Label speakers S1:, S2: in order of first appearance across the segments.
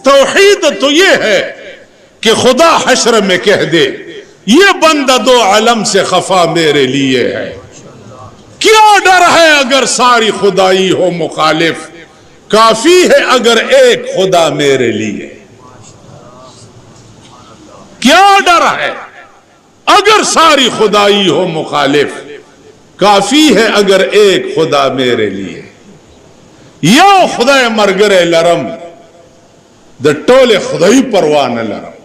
S1: तौहीद तो ये है कि खुदा हश्र में कह दे ये बंदा दो अलम से खफा मेरे लिए है। क्या डर है अगर सारी खुदाई हो मुखालिफ, काफी है अगर एक खुदा मेरे लिए। क्या डर है अगर सारी खुदाई हो मुखालिफ, काफी है अगर एक खुदा मेरे लिए। यो खुदा मरगरे लरम द टोले खुदाई परवाह न लरम।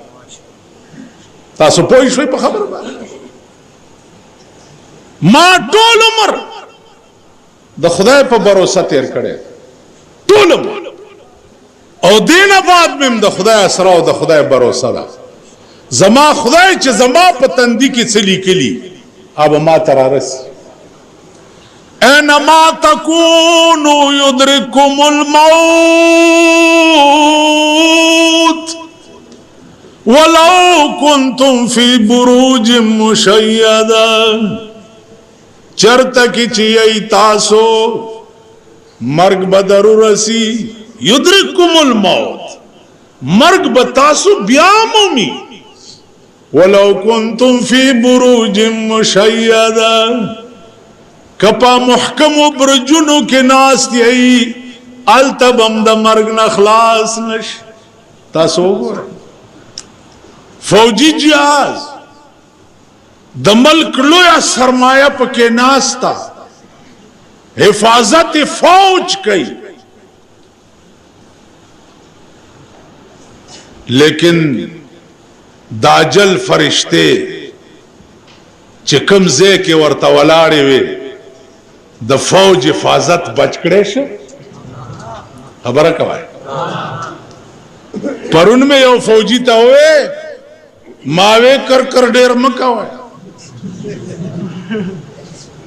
S1: तासु पोई शुई पर खबर बा मां टोल उमर द खुदा पर भरोसा तेर करे टोल उमर और दिन बाद में द खुदा असरा द खुदा भरोसा दा जमा खुदा च जमा पतंदी की चली कली अब मा तरारस एनमा तकूनु युद्रिकुमुल मौत वलो कुंतुम फी बुरूज मुशय्यदा। चरत की चियई तासो मर्ग बदरुरसी युद्रिकुमुल मौत, मर्ग बतासो ब्यामोमी वलो कुंतुम फी बुरूज मुशय्यदा। कपा मुहकम ब्रजुनु के नास यही अल तब द मर्ग न खलास नश। तासो फौजी जहाज द मुल्क लोया सरमाया पके नास्ता हिफाजत फौज कई, लेकिन दाजल फरिश्ते चिकम जे के वर्ता वलाड़े वे द फौज हिफाजत बचकड़े से खबर कवाए पर उनमें यो फौजी तो हुए मावे कर कर डेर मकावा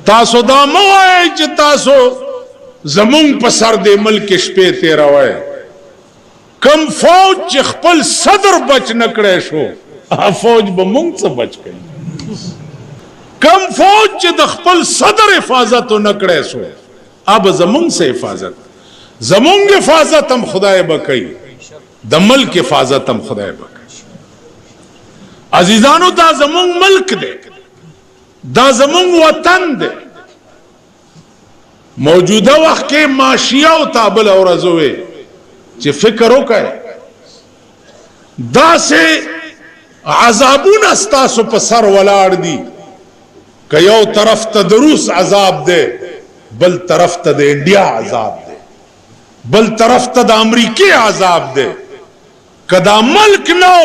S1: तासो दामो आए च तासो जमुंग पसर दे मल्क पे तेरा वाए कम फौज च खपल सदर बच नकड़े शो आ फौज बमुंग से बच गई। कम फौज च दखपल सदर हिफाजत नकड़े सो अब जमुंग से हिफाजत, जमुंग हिफाजत हम खुदाए बकई दमल की हिफाजत हम खुदाए बकई। अजीजानो दा जमुंग मुल्क दे दा जमुंग वतन दे मौजूदा वक्त के माशिया ताबल और अजोए चे फिक्रो का दा से अजाबून अस्तासो पसर वलाड़ दी कयो तरफ तदरुस अजाब दे बल तरफ तद इंडिया अजाब दे बल तरफ तद अमरीकी अजाब दे। कदा मल्क नो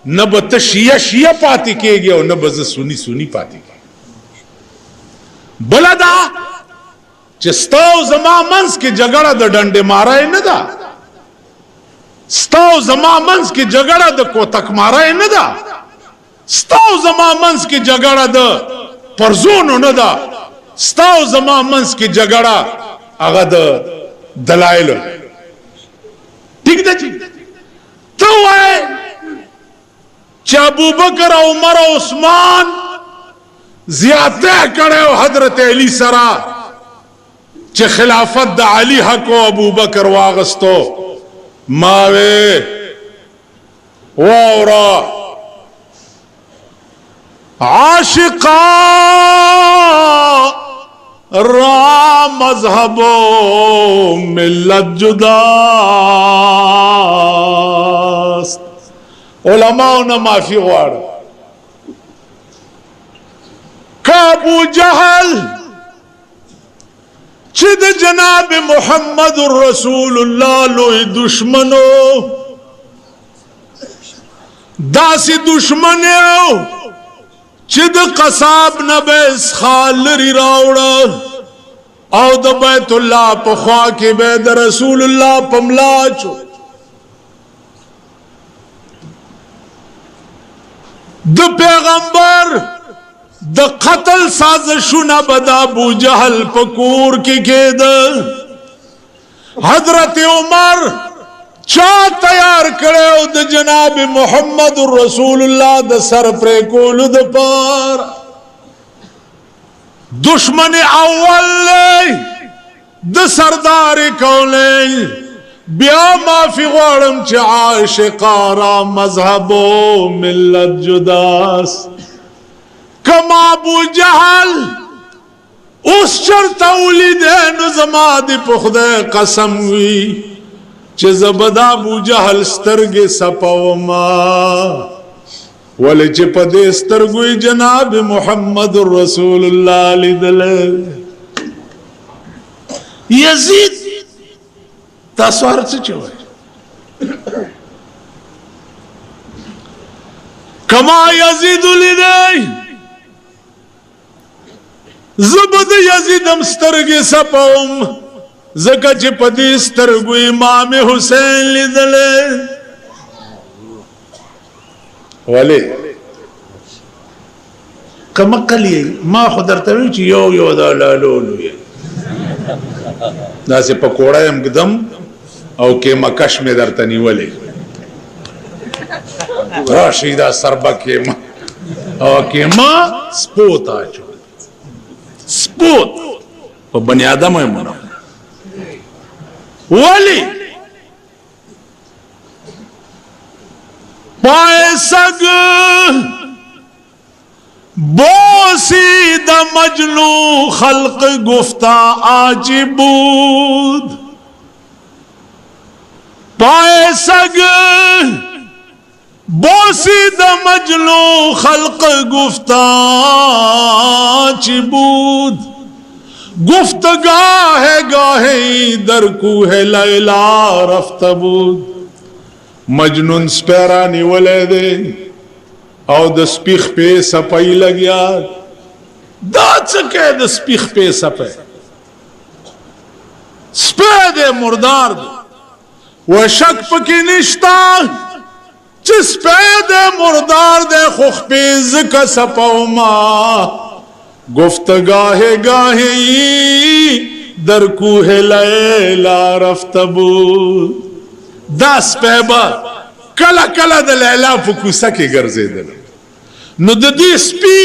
S1: न बत शिया शिया पाती के गया न बज सुनी सुनी पाती के बलदा चिस्ताओ जमा मंस के जगड़ा द डंडे मारा है न दा, स्ताओ जमा मंस के जगड़ा द कोतक मारा है न दा, स्ताओ जमा मंस के जगड़ा द परजोन न दा, स्ताओ जमा मंस के जगड़ा अगद दलाइल ठीक दा जी तो है अबू बकर उमर उस्मान ज्यादा करे हजरत अली सरा चे खिलाफत द अली हको अबू बकर वागस्तो मावे वारा आशिका रा मजहबो मिल्लत जुदा उलमाओं ने माफी वाड़ काबू जहल चिद जनाब मोहम्मद रसूलुल्लाह लोई दुश्मनो दासी दुश्मनो चिद कसाब नबेस खालरी रावड़ा औ द बैतुल्लाह पख्वा के बैद रसूलुल्लाह पमलाचो द पैगंबर द कतल साजिशुना बदा अबू जहल पकूर की गेद हजरत उमर चा तैयार करे द जनाब मोहम्मद रसूलुल्लाह द सर प्रे कोल द पार दुश्मन अव्वल द सरदार कौले बिया माफी गौड़म च आशिकारा मजहबो मिल्लत जुदास कमा अबू जहल उस चरता उलिदे नजमाद पुखदे कसम हुई च जबदा अबू जहल स्तरगे सपवमा वले च पदे स्तरगुई जनाब मुहम्मद रसूलुल्लाह लिदले यजीद तास्वार से चोय कमा यजीद लिदे जबद यजीदम स्तरगे सपवम जका च पदे स्तरगु इमाम हुसैन लिदले वाले कमकल ये मां खुदर तवी च यो यो दा लालोलु ये ना से पकोड़ा हम गदम और के मकश में दरतनी वाले राशिदा सरबा के मां और के मां स्पोत आचो स्पोत वो बनी आदम है मना वाली पाए सग बोसी द मजलू खल्क गुफ्ता आजिबूद पाए सग बोसी द मजलू खल्क गुफ्ता आजिबूद गुफ्त गाहे गाहे दरकू है लैला रफ्तबूद मजनून स्पेरा निवले दे और द स्पीख पे सपाई लग यार दाद सके द स्पीख पे सपे स्पे दे मुर्दार दे वह शक पकी निश्ता जिस पे दे मुर्दार दे खुख पेज का सपाउमा गुफ्त गाहे गाहे दरकू है लैला रफ्तबू दस पैबा कला कला द लैला फुकुसा के गर्जे दल नु दी स्पी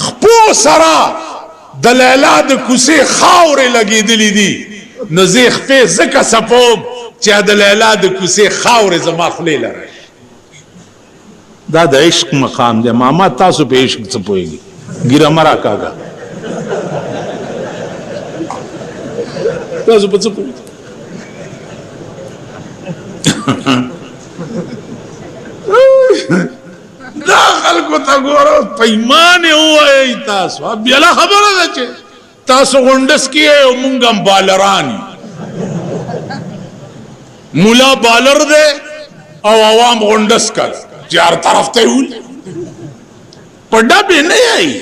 S1: खपो सरा द लैला द कुसे खावरे लगी दिली दी नजीख पे जका सपोम चा द लैला द कुसे खावरे जमाखले लरे दा इश्क मकाम दे मामा तासु पे इश्क सपोएगी गिरा मरा कागा तासु पे सपोएगी दाखल को तगोरो पैमाने हुआ है तासो अब यला खबर है चे तासो गुंडस किए मुंगम बालरानी मुला बालर दे और आवाम गुंडस कर चार तरफ ते हुल पढ़ा भी नहीं आई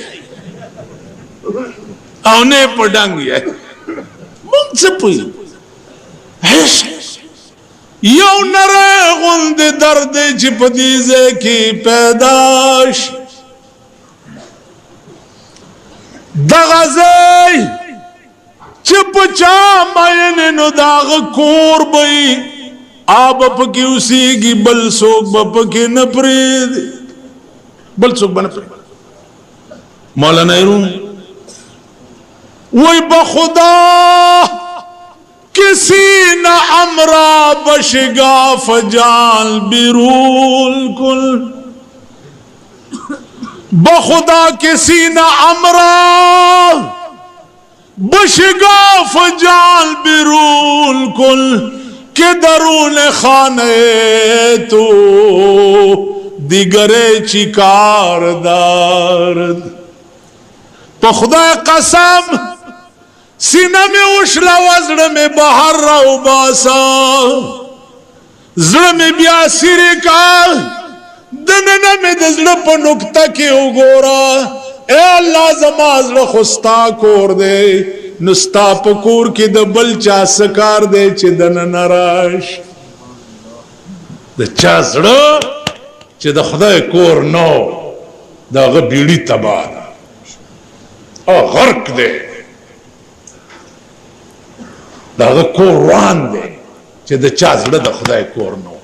S1: औने पढ़ांगी है मुंग से पुई यौ नरे गुंद दर्द चिपदीजे की पैदाश दगजे चिपचा मैंने नुदाग कोर बई आप की उसी की बलसोक बप के नपरीद बलसोक बनपरीद मौलाना रूम वही बखुदा किसी न अमरा बशगा फजाल बिरूल कुल बखुदा किसी न अमरा बशगा फजाल बिरूल कुल के दरून खाने तो दिगरे चिकार दारद तो खुदा कसम सीना में उछला वज्र में बाहर रहो बासा जड़ में ब्या सिरे का दनना में दजड़ पर नुकता के उगोरा ए अल्लाह जमाज़ खुस्ता कोर दे नुस्ता पकूर की दबल चा सकार दे चिदन नराश द चा जड़ चिद खुदा कोर नो द बीड़ी तबाह और गर्क दे दादा कुरान दे चे द चाज़ड़ द खुदा कोर नो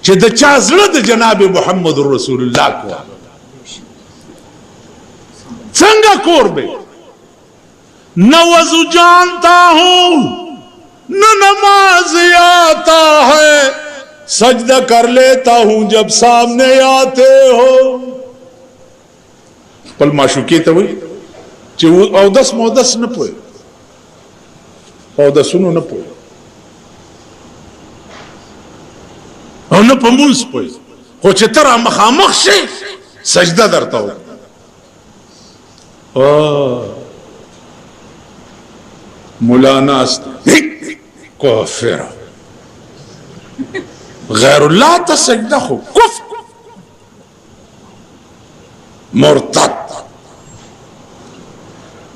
S1: चे द चाज़ड़ द जनाब मुहम्मद रसूलुल्लाह को संगा कोर बे न वजू जानता हूं न नमाज आता है, सजदा कर लेता हूं जब सामने आते हो। पल माशुकी तो हुई औदस मोदस न पोए, औदसुनो न पोए और न पमुंस पोए, हो चितरा मखामख से सजदा दरता हो। मुलाना काफिर गैरुल्लाह का सजदा हो कुफ्र मुर्तद।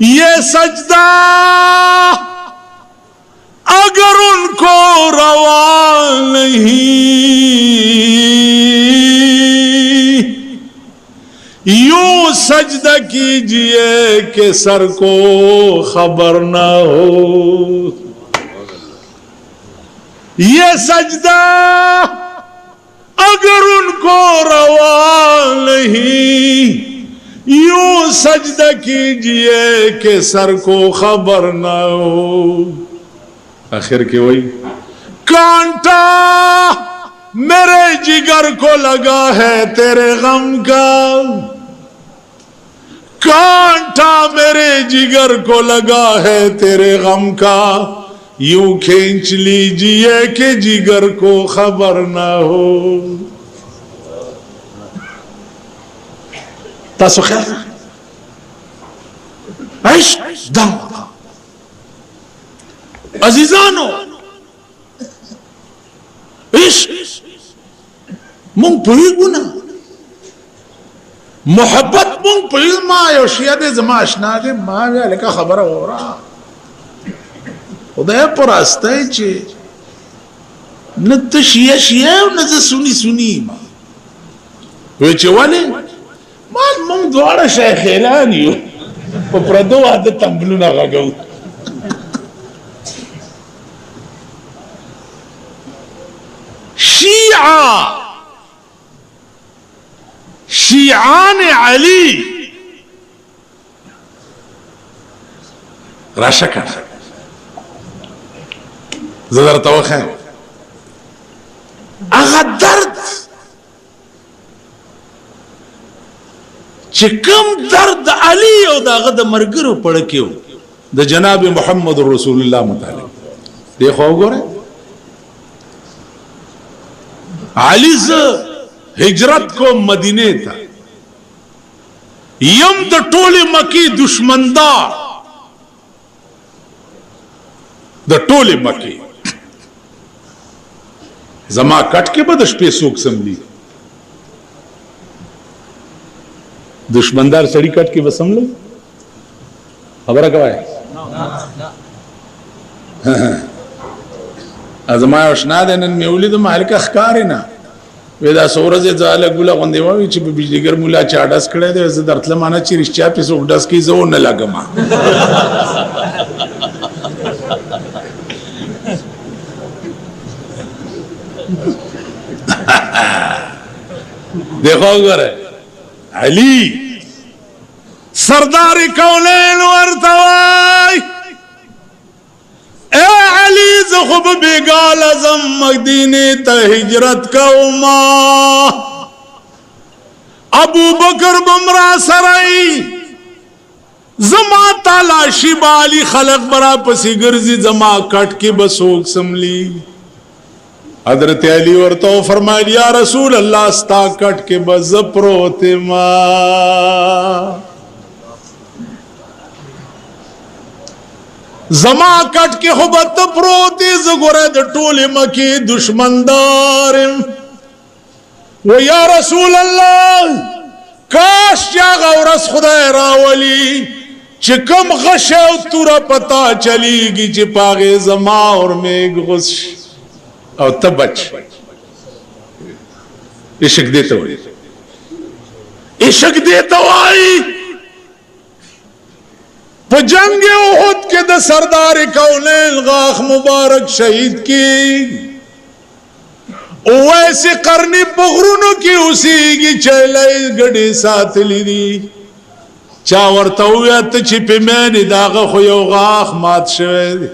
S1: ये सजदा अगर उनको रवा नहीं, यूं सजदा कीजिए कि सर को खबर ना हो। ये सजदा अगर उनको रवा नहीं, यूं सजदा कीजिए कि सर को खबर ना हो। आखिर के वही कांटा मेरे जिगर को लगा है तेरे गम का, कांटा मेरे जिगर को लगा है तेरे गम का, यूं खींच लीजिए कि जिगर को खबर ना हो। तासो ख्याल अजीजानो इश्क मुंग पुई गुना मोहब्बत मुंग पुई माँ योशिया दे जमा अशना दे माँ वे अलका खबर हो रहा उदय पर आस्ता है चे न तो शिया शिया न तो सुनी सुनी माँ वे चे वाले माल मुंग द्वारा शेखेला नहीं हो वो प्रदो आदत तंबलू ना गागौ शिया शियान अली राशक जरा तवख है आगा दर्द चिकम दर्द अली और दागद मरगरो पड़ के हो द जनाब मोहम्मद रसूलुल्लाह मुतालिक देखो गोरे अली से हिजरत को मदीने था यम द टोले मकी दुश्मनदार द टोले मकी जमा कट के बदश पे सूख समझी दुश्मनदार सड़ी कट के बस समझ लो खबर कवा है अजमाय वशनाद है नन मेवली तो मालिक अखकार है ना वेदा सोरज जाले गुला गंदेवा विच बिजलीगर मुला चाडस खड़े दे ऐसे दर्तले माना चिरिश्चा पे सोडस की जो न लगमा देखो अगर अली सरदारी कौनैन वर्तवाई ए अली ज़ुख़ब बेगाल अज़म मदीने त हिजरत का उमा अबू बकर बमरा सराई जमा तालाशी बाली खलक बरा पसी गर्जी जमा कट के बसोक समली हजरत अली और तो फरमाया या रसूल अल्लाह स्ता कट के बज प्रोते मां जमा कट के हुबत प्रोते जगोरे द टोले मकी दुश्मनदार वो या रसूल अल्लाह काश या गौरस खुदा रावली चिकम गशे तुरा पता चलीगी चिपागे जमा और मेघ गुश और तब बच इश्क देते हुए इश्क देते आई जंग उहुद के द सरदार कौनैन गाख मुबारक शहीद की वैसे करनी पगरुनो की उसी की चले गड़ी साथ ली चावर तो छिपे मैंने दागा खोयो गाख मात शवे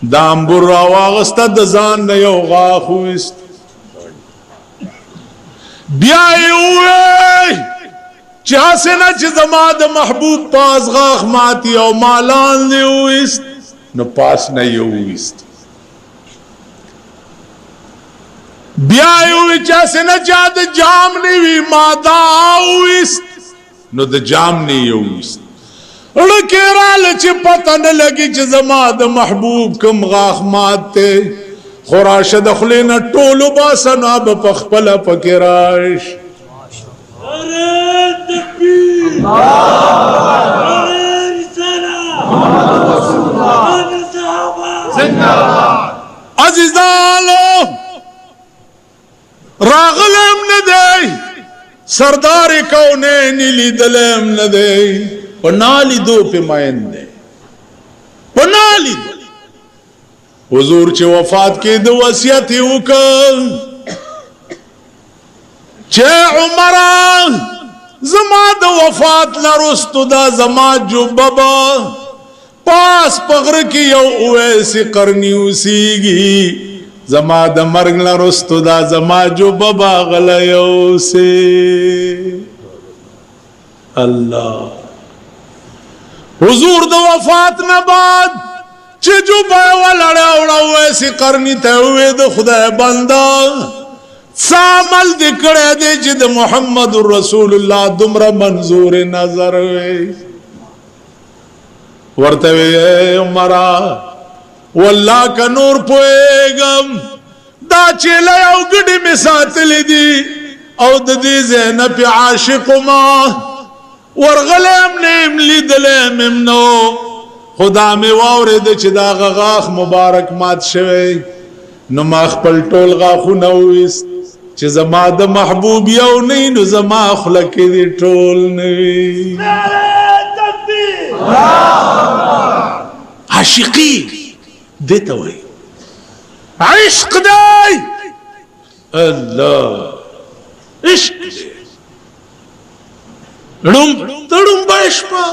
S1: دا امبور راواغسته د ځان نه یو غاښ وویست بیا یې ووی چې هسې نه چې زما د محبوب پاس غاښ ماتي او ما لاندې وویست نو پاس نه یې وویست بیا یې ووی چې هسې نه چا د جام نه وي ما دا وویست نو د جام نه یې وویست ړکې راله چې پته نه لګي چې زما د محبوب کوم غاښ مات دی خو راشه د خولې نه ټول وباسه نو به په خپله پکې راش عزیزانو راغلم نه دی سردار کونین لیدلم نه دی په نالیدو پې مین دی په نالیدو حضور چې وفات کېده وصیت یې وکړ چې عمره زما د وفات نه وروستو دا زما جوبه به پاس په غره کې یو اویس قرني اوسیږي زما د مرګ نه وروستو دا زما جوبه به هغله یوسې الله حضور د وفات نه بعد چې جوبه یې ولړه وړه اویس قرني ته ووې د خدای بنده څه عمل دې کړی دی چې د محمد رسول الله دومره منظور نظر وی ورته وی عمره والله که نور پوهېږم دا چیله یو ګډې مې ساتلې دي او د دې ځای نه پې عاشق ما ورغلی یم نه یم لیدلی یم نو خو دا مې واورېده چې د هغه غاښ مبارک مات شوی نو ما خپل ټول غاښونه وویست چې زما د محبوب یو نه نو زما خوله کې دې ټول نه وي عاشقي دې ته وایي عشق دی الله عشق دی ړومبه شپه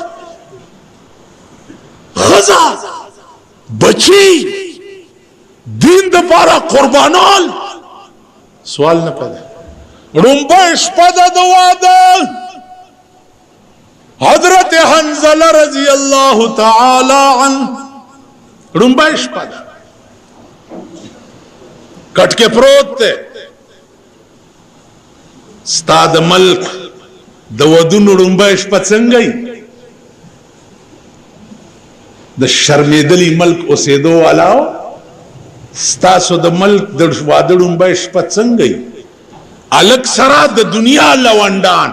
S1: ښځه بچي دین دپاره قربانول سوال نه پیدا ړومبه شپه ده د واده حضرت حنظله رضی الله تعالی عنه ړومبه شپه ده کټ کې پروت دی ستا د ملک د ودونو ړومبه شپه څنګه وي د شرمېدلي ملک اوسېدو والاو ستاسو د ملک د واده ړومبه شپه څنګه وي الک سره د دنیا لونډان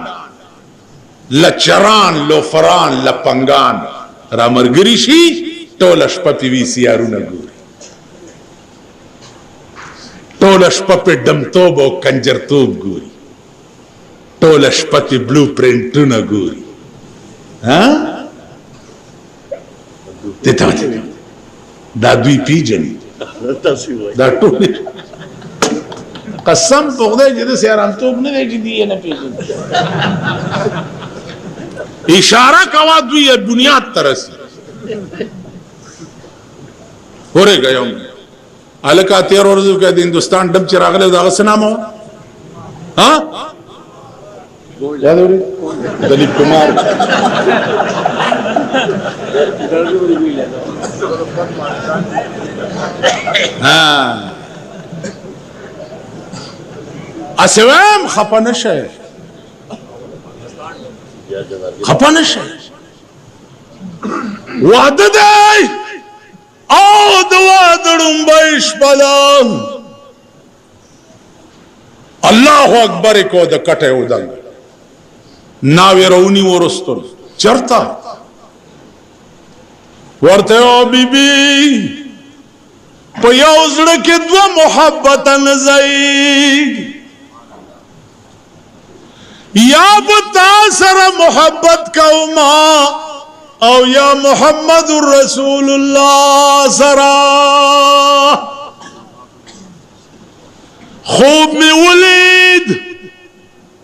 S1: لچران لوفران لپنګان رامرګري شي ټوله شپه پې وي سیارونه ګوري ټوله شپه پې ډمتوب او کنجرتوب ګوري ټوله شپه پې بلو پرنټونه ګوري دا دوی پیژني دا ټول قسم په خدای چې داسې ارامتوب نه دی چې دوی یې نه پېژني اشاره کوه دوی یې بنیاد ته رسي ورېږه یو هلکه 13 ورځو کې د هندوستان ډب چې راغلی و د هغه څه نامه وه یاد اورېد دلیپ کمار اسې وایم خفه نه شئ خفه نه شئ واده دی او د واده ړومبی شپه ده الله اکبر یې کو د کټه ودنګ ناوې راونی ورستل چرته ورته او بیبي په یو زړه کې دوه محبته نه ځایږي یا به تا سره محبت کوما او یا محمد رسول الله سره خوب می ولید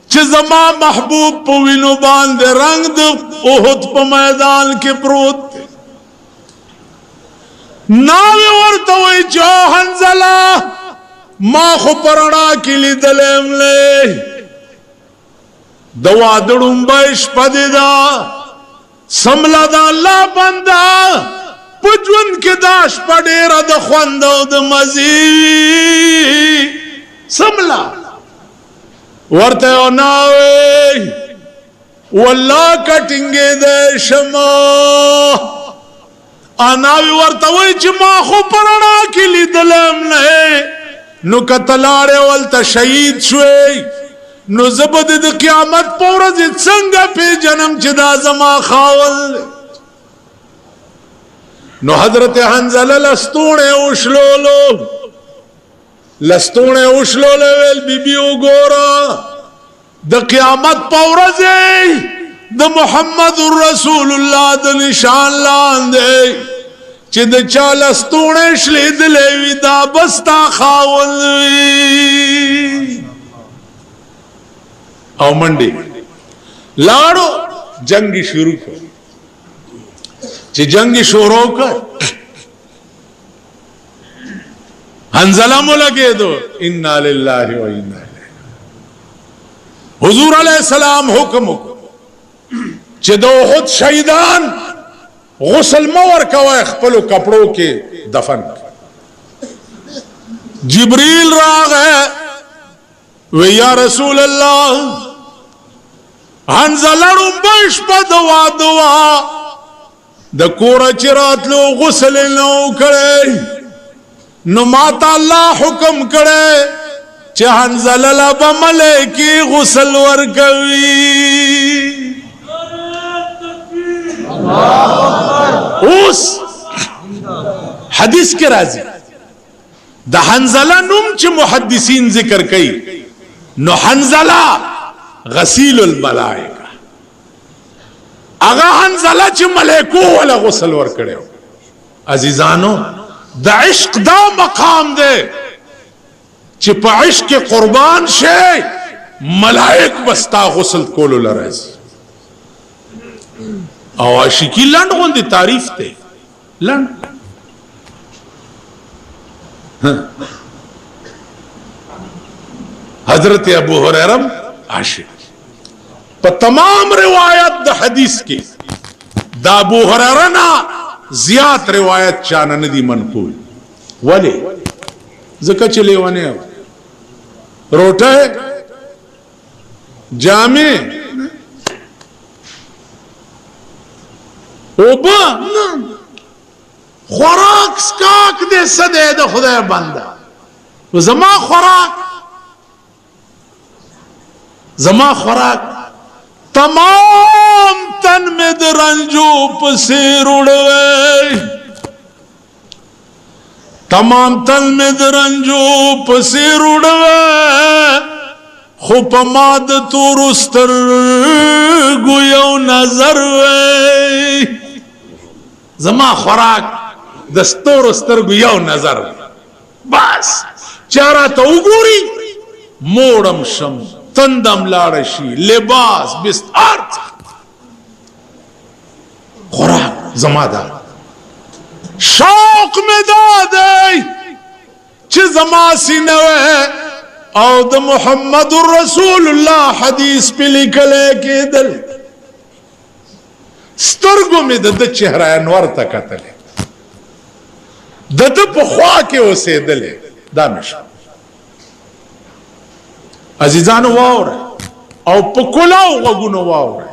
S1: چې زما محبوب په وینو باندې رنگ د احد په میدان کې پروت ناوې ورته वर्तवई जो हंजला मा खो परड़ा किली दलेम ले दवा दड़ुंबाइश पदिदा समला दा अल्लाह बंदा पुजवन के दाश पडेरा द ख्वंदो द मजी समला वर्ते ओ नावे वल्लाह कटिंगे दे शमा आनावी वर्तवई च मा खो परड़ा किली दलेम नहीं नु कतलारे वलता शहीद शुए नु जबद द क़यामत पौरज संग पे जन्म चिदा जमा खावल नु हजरत हंजला लस्तूने उशलोलो वेल बीबी गोरा द क़यामत पौरज द मुहम्मद रसूलुल्लाह द निशान लांदे चिद चालस्तूने शलीद लेवी दा बस्ता खावलवी औ मंडी लाड़ो जंगी शुरू कर ची जंगी शुरू कर हंजला लगे दो इन्ना लिल्लाहि व इन्ना इलैहि हुजूर अलैहिस्सलाम हुक्म चिदो खुद शहीदान गुसल मवर कवा खपलो कपड़ों के दफन जिब्रील राग है वे या रसूल अल्लाह हंजला रुंबश पदवा दुआ द कोरा चिरात लो गुसल नो करे नु माता अल्लाह हुक्म करे च हंजला बमले की गुसल वर कवी उस हदीस के राजी द हंजला नुम च मुहद्दिसीन जिक्र कई नो हंजला गसीलुल मलाइका अगा हंजला च मलेको वाला गुसल वर करे हो अजीजानो द इश्क दा मकाम दे च प इश्क के कुर्बान शे मलाइक बस्ता गुसल कोलो लरज आशिकी लंड होंदी तारीफ थे लंड हजरत अबू हुरैरा आशिक पर तमाम रिवायत द हदीस की द अबू हुरैरा ना जियात रिवायत चाना नदी मनकूल वाले जका चले वने रोटा है जामे ओबा खुराक स्काक दे सदे द खुदा बंदा जमा खुराक तमाम तन में द रंजो पसीर उड़वे तमाम तन में द रंजो पसीर उड़वे खुपमाद तुरुस्तर गुयो नजर वे जमा खुराक दस्तोर स्तर गुयो नजर बस चारा तो उगूरी मोड़म शम तंदम लाड़शी लिबास बिस्तार खुराक जमादार शौक में दादे च जमासी नवे और द मुहम्मद रसूलुल्लाह हदीस पे लिखले के दल स्तर्गो में दद चेहरा अनवर तकतले दद पख्वा के उसे दले दामिश अजीजान वावर और पकुलाओ वगुनो वावर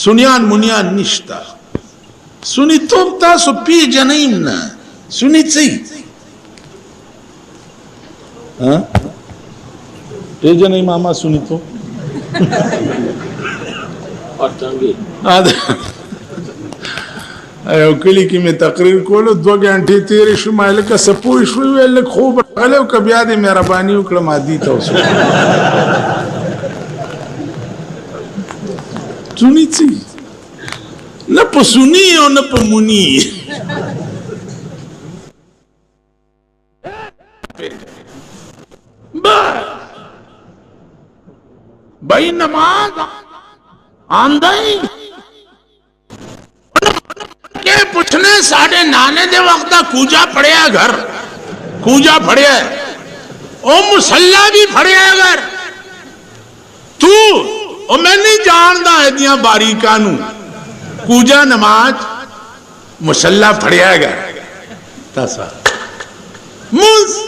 S1: सुनियान मुनियान निश्ता सुनी तुम तासो पी जनीम ना सुनी ची हाँ पी जनीम मामा सुनी तो कली की मैं तकरीर कोलो 2 घंटे तेरे शुमाइल का सपोई शुई वेल खूब हले कभी आदे मेहरबानी उकड़ मादी था उसको सुनी थी न पसुनी और न पमुनी भाई नमाज आंदाई के पूछने 9:30 दे वक्त कूजा फड़िया घर, कूजा फड़िया ओ मुसल्ला भी फड़िया घर तू ओ मैं नहीं जानदा एदियां बारीकां नू कूजा नमाज मुसल्ला फड़िया घर तसा मुंस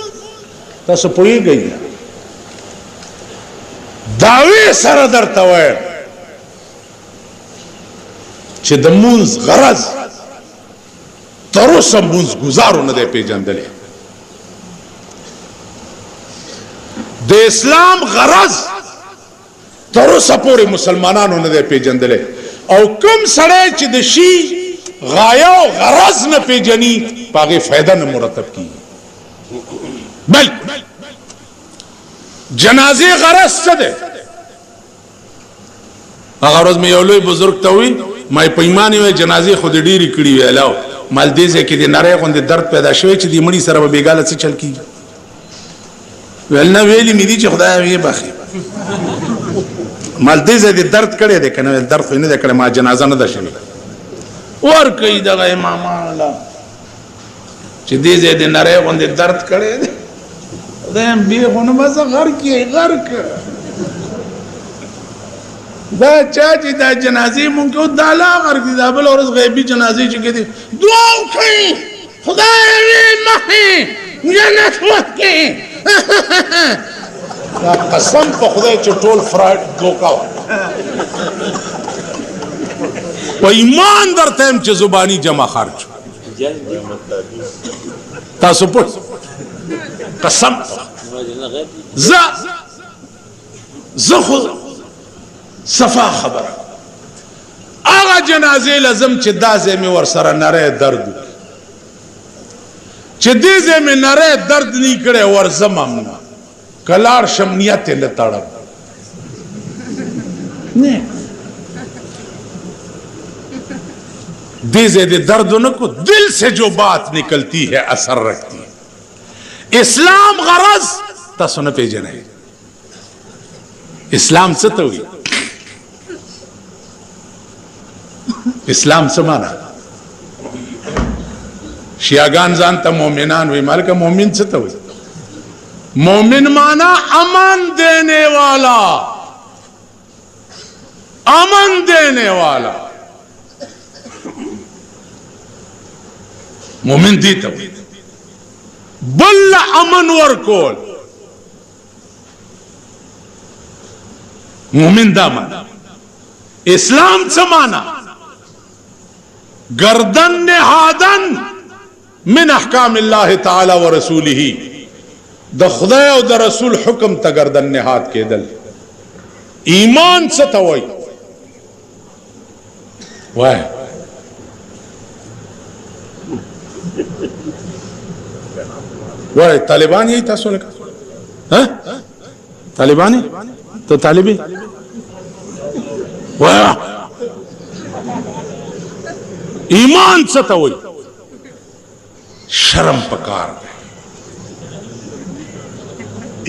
S1: तस पुई गई दावे सर दर तवैर चे द मुंस गरज तरोस मुंस गुजारो न दे पेजंदले दे इस्लाम गरज तरोस पूरे मुसलमानानो न दे पेजंदले और कम सड़े चे दशी गायो गरज न पेजनी पागे फायदा न मुरतब की बल जनाजे गरज से दे अगर रोज में योलोई बुजुर्ग तो हुई मैं पैमाने में जनाजे खुद डीरी कड़ी हुई लाओ माल देजे कि दे नरे को दे दर्द पैदा शुए ची दी मड़ी सरब बेगालत से चल की वेलना वेली मिली ची खुदा है ये बाखी माल देजे दे दर्द करे दे कने दर्द खुई नहीं दे करे मां जनाजा न दशमी और कई जगह मामा ला ची देजे दे नरे को दे दर्द करे दे देम बी होने बस घर की घर का दा चाची दा जनाजी मुमकिन दाला कर दी दाबल और उस गैबी जनाजी चुके थे दुआ उठाई खुदा रे मही जन्नत वके दा कसम पे खुदा चटोल फ्रॉड धोखा वो ईमान दरते हम च जुबानी जमा खर्च तासुपुर कसम ज़ ज़ सफा खबर आगा जनाजे लजम चिदाजे में वरसरा नरे दर्द चिदीजे में नरे दर्द नहीं करे वरजम हमना कलार शमनियत लताड़ब दीजे दे दर्द न को दिल से जो बात निकलती है असर रखती है इस्लाम गरज तसुन पे जने इस्लाम से तो हुई इस्लाम से माना शियागान जानता मोमिनान हुई माल का मोमिन से तो हुई मोमिन माना अमन देने वाला अमन देने वाला मोमिन दी तो बल्ला अमन वर कोल मोमिन दामन इस्लाम से माना गर्दन नेहादन मिन अहकाम अल्लाह ताला व रसूलिही द खुदा और द रसूल हुक्म त गर्दन नेहाद के दल ईमान से तवई वाह वाह तालिबान यही था सुन का तालिबानी तो तालिबी वाह ईमान से तो वही शर्म पकार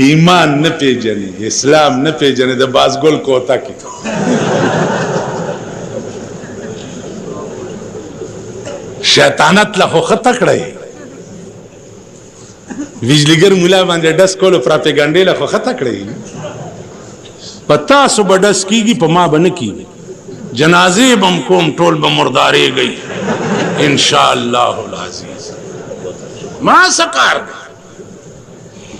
S1: ईमान न पे जने इस्लाम न पे जने द बाजगुल को होता की शैतानत लखो खतकड़े बिजलीगर मुला बांधे डस को प्रोपेगेंडे लखो खतकड़े पता सुबह डस की पमा बन की जनाजे बमकोम टोल बमुर्दारे गई इंशाअल्लाहुल अजीज मां सकार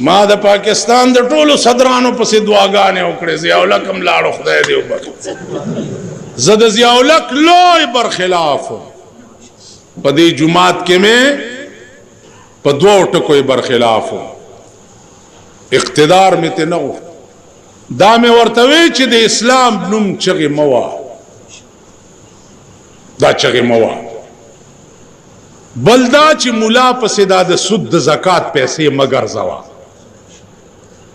S1: मां द पाकिस्तान द टोलो सदरानो पसे दुआगाने उकड़े जियाउल कम लाड़ो खुदा दे ऊपर जद जियाउल लोय बरखिलाफ पदी जुमात के में पदो टको बरखिलाफ इख्तिदार में ते न दामे वर्तवे च दे इस्लाम नुम चगे मवा दा चगे मवा बलदा ची मुला पसेदा द सुद ज़कात पैसे मगर जवा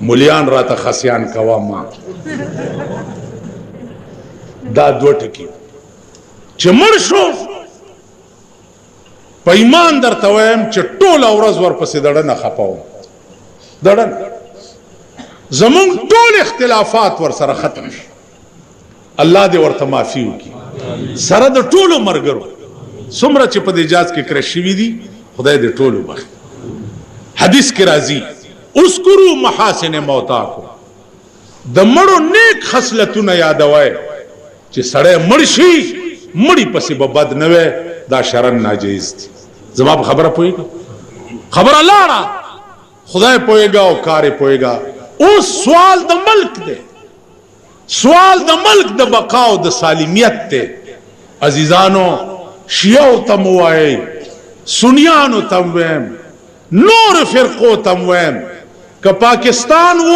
S1: मुलियान राता खसियान कवा मां दा दो टकी चमर शो पैमान दर तवैम चट्टोल औरज वर पसे दड़न खपाओ दड़न जमुन टोल इख्तिलाफात वर सर खत्म अल्लाह दे वर माफी की सरद टोलो मरगरो څومره چې په دې جاز کې کړی شوي دي خدای دې ټول وبخي. حدیث کې راځي اذکروا محاسن موتاکم، د مړو نیک خصلتونه یادوئ چې سړی مړ شي مړی پسې به بد نه وي، دا شرن ناجیز دي. زما په خبره پوهېږه؟ خبره لاړه، خدای پوهېږه او کار یې پوهېږه. اوس سوال د ملک دی، سوال د ملک د بقا او د سالمیت دی. عزیزانو شیعو ته مو وایئ، سنیانو ته م ویم، نور فرقو ته م ویم، که پاکستان و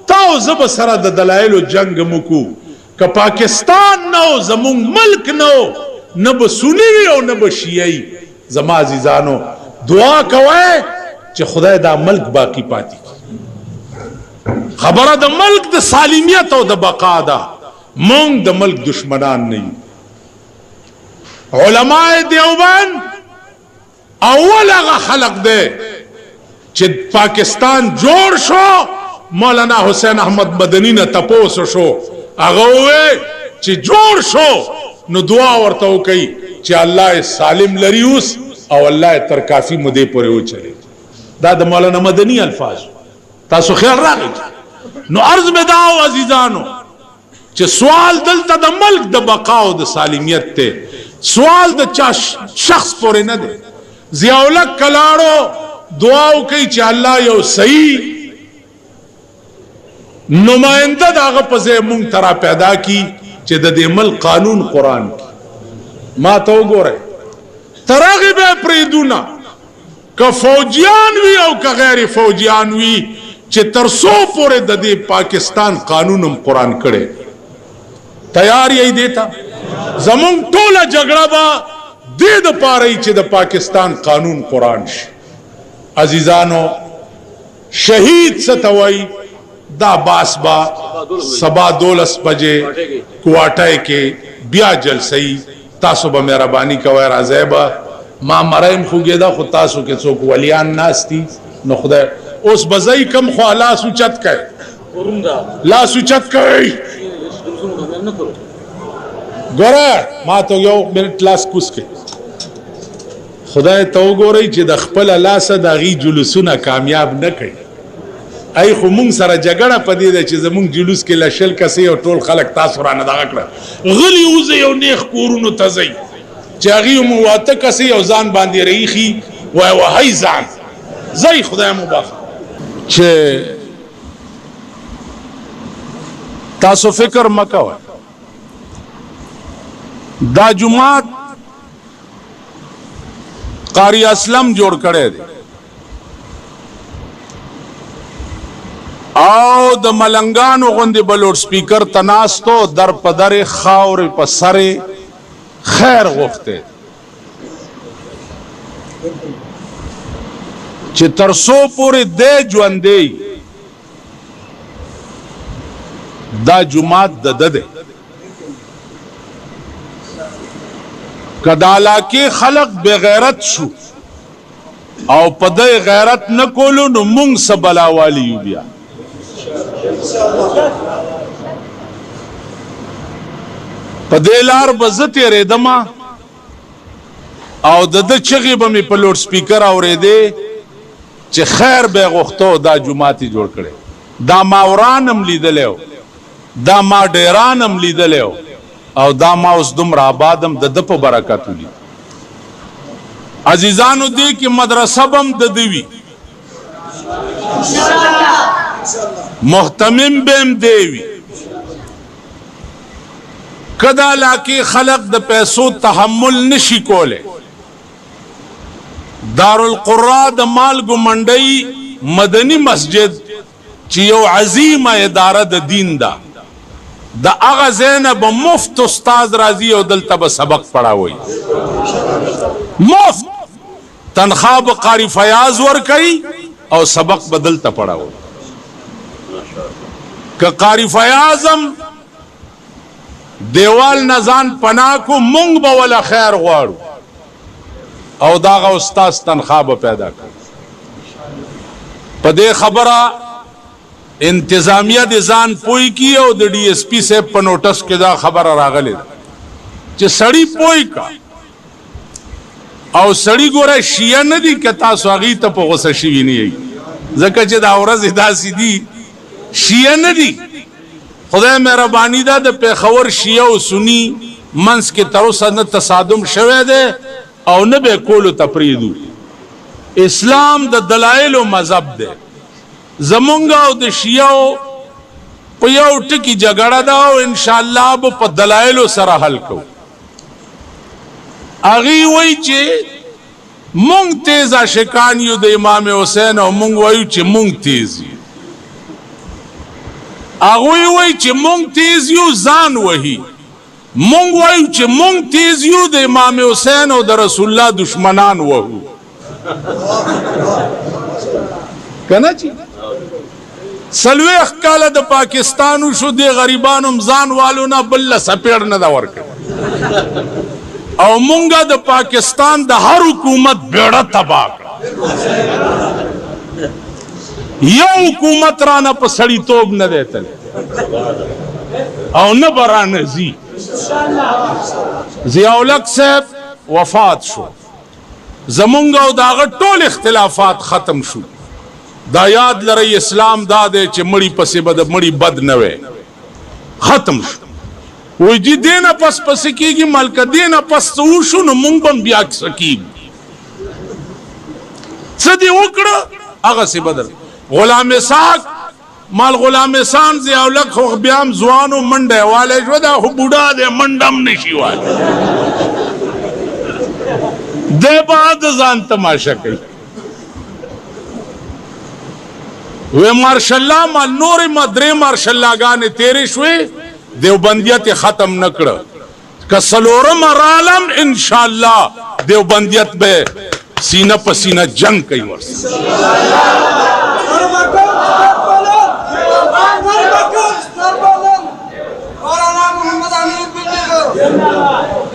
S1: تا او زه به سره د دلایلو جنګ مکو، که پاکستان نه و زمونږ ملک نه و نه به سني وي او نه به شیعي. زما عزیزانو دعا کوئ چې خدای دا ملک باقی پاتې کړي. خبره د ملک د سالمیت او د بقا ده، مونږ د ملک دشمنان نه یو. علماء دیوبند اول هغه خلق دی چې پاکستان جوړ شو، مولانا حسین احمد مدنی نه تپوس شو، هغه ووی چې جوړ شو نو دعا ورته وکړي چې الله سالم لري اوس او الله تر کافی مودې پورې وچلي. دا د مولانا مدنی الفاظ، تاسو خیال راغی. نو عرض مې دا و عزیزانو چې سوال دلته د ملک د بقا او د سالمیت ته، سوال د چا شخص پورې نه دی. ضیاء الحق کلاړو دعا وکړي چې الله یو صحیح نمائنده داغه په ځای مونږ ترا پیدا کی چې د دې ملک قانون قرآن کی. ما ته وګورئ ترغه به پریدونه که فوجیان وی او که غیر فوجیان وی چې ترسو پورې د دې پاکستان قانونم قرآن کړي. تیار یې دیتا زمون ټوله جګړه با دې د پاره چې د پاکستان قانون قرآن شي. عزیزانو شهید ستوي دا باس با سبا 12 بجے کوارټای کې بیا جلسې. تاسو به مهرباني کوئ راځئ. به ما مرایم خوګېدا خو تاسو کې څوک ولیان ناستی نو خدای اوس بځای کم خو لاس اوچت کوي، لاس اوچت کوي. ګوره ما ته یو منټ لاس کوس کې خدای ته وګورئ چې د خپل لاسه د غي جلوسونه کامیاب نه کړي. ای خو مونږ سره جګړه پدې ده چې زمونږ جلوس کې لشل کسي او ټول خلک تاسو رانه دغه کړه غلي وزه یو نیخ کورونو ته ځي چې هغه مو واته کسي او ځان باندې ریخي وای وای ځان ځي. خدای مو باخ چې تاسو فکر مکوئ دا جماعت قاری اسلم جوړ کړي دي او د ملنګانو غوندې بلوډ سپیکر تناستو در پدر خاور په سره خیر غوښته چې ترسو پورې د ژوندې دا جماعت د ده کدالا کې خلق بغیرت شو او په دې غیرت نه کولو نو مونږ سبلا والی یو بیا. په دې لار بزته ریدما او د چغې به مې په لوډ سپیکر اورېدې چې خیر به غوښتو دا جماعت جوړ کړي. دا ماورانم لیدلو، دا ما ډیرانم لیدلو او دا ما اوس دومره آبادم د په برکت ولي. عزیزانو دې کې مدرسه بم د دوی محتمم بهم دیوی کدا لاکی خلق د پیسو تحمل نشي کوله. دارالقرا د مالګو منډي مدني مسجد چې یو عظیمه اداره د دین ده د هغه زینب مفت استاد راضی او دلته به سبق پڑھاوي مفت تنخواه به قاری فیاض ور کوي او سبق بدلته پڑھاوي. که قاری فیاضم دیوال نزان پناه کو مونږ به ولا خیر غواړو او داغه استاد تنخواه به پیدا کړ. په دې خبره انتظامیه د ځان پوي کی او د ډي اس پی صاحب په نوټس کې دا خبره راغله چې سړی پوي کا او سړی ګوره شیعه نه دي که تاسو هغوی ته په غوسه شوي نه یئ ځکه چې دا ورځې داسې دي شیعه نه دي خدای مهرباني ده د پېښور شیعه او سني منځ کې تر اوسه نه تصادم شوی دی او نه به کولو ته پرېږدو اسلام د دلایلو مذهب دی زمونږ او د شیعو په یو ټکي جګړه ده او انشاءالله به په دلایلو سره حل کوو هغوی وایي چې مونږ تیز عاشقان یو د امام حسین او مونږ وایو چې مونږ تیز یو هغوی وایي چې مونږ تیز یو ځان وهي مونږ وایو چې مونږ تیز یو د امام حسین او د رسول الله دشمنان وهو کنه چې څلوېښت کاله د پاکستان وشو دې غریبانو هم ځان والو نه بل له څپېړ نه ده ورکړې او مونږه د پاکستان د هر حکومت بیړه تباه کړه یو حکومت رانه په سړیتوب نه دی تللی او نه به رانه ځي ضیاءالحق صاحب وفات شو زمونږ او د هغه ټول اختلافات ختم شو دا یاد لرئ اسلام دا دی چې مړي پسې به د مړي بد نه وی ختم شو وی جی دینا پس پس کیږي ملکه دینا پس څه وشو نو مونږ به هم بیا څه کیږو څه دې وکړه هغسې به در غلام اسحاق مال غلام احسان ضیاءالحق خو بیا هم ځوان و منډه یې والی شوه دا خو بوډا دی منډه هم نشي والی دی به د ځان تماشه کوي وی مارشالله ما نورې ما درې مارشاللاګانې تېرې شوې دیوبندیت ختم نکړه که څلورم رالم انشاءالله دیوبندیت به سینه په سینه جنگ کوي ورسره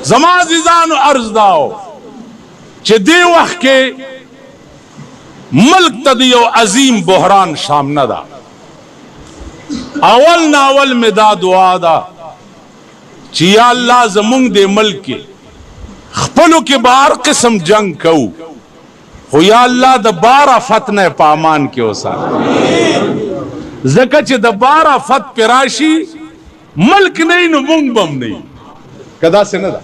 S1: زما عزیزانو عرض داو چې دې وخت کې ملک ته د یو عظیم بحران سامنه ده اول ناول میں دا دعا دا چې یا الله زمونږ د ملک کې خپلو کې به هر قسم جنگ کوو خو یا الله د بار آفت نه په امان کې وساتې ځکه چې د بار آفت پې راشي ملک نه وي نو مونږ به هم نه وي که داسې نه ده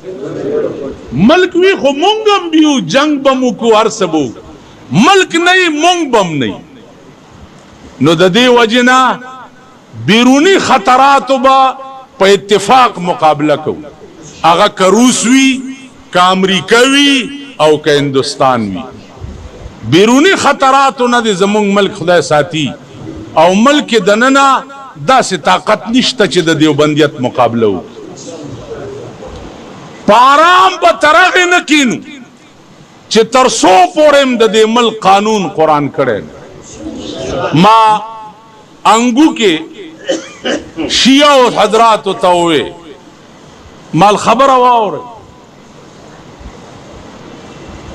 S1: ملک وي خو مونږ هم بیو جنگ به مو کو هر څه به ملک نه وي مونږ به هم نه وي نو د دې وجې نه بیرونی خطراتو با په اتفاق مقابله کو هغه که روس وي که امریکا وي او که هندوستان وي بیرونی خطراتو نه د زمونږ ملک خدای ساتي او ملک دننه داسې طاقت نشته چې د دیوبندیت مقابله وکړي په آرام به تر هغې نه کینو چې تر څو پورې هم د دې ملک قانون قرآن کړی ما انګو کې شیعه او حضراتو ته ووې مال خبره واورئ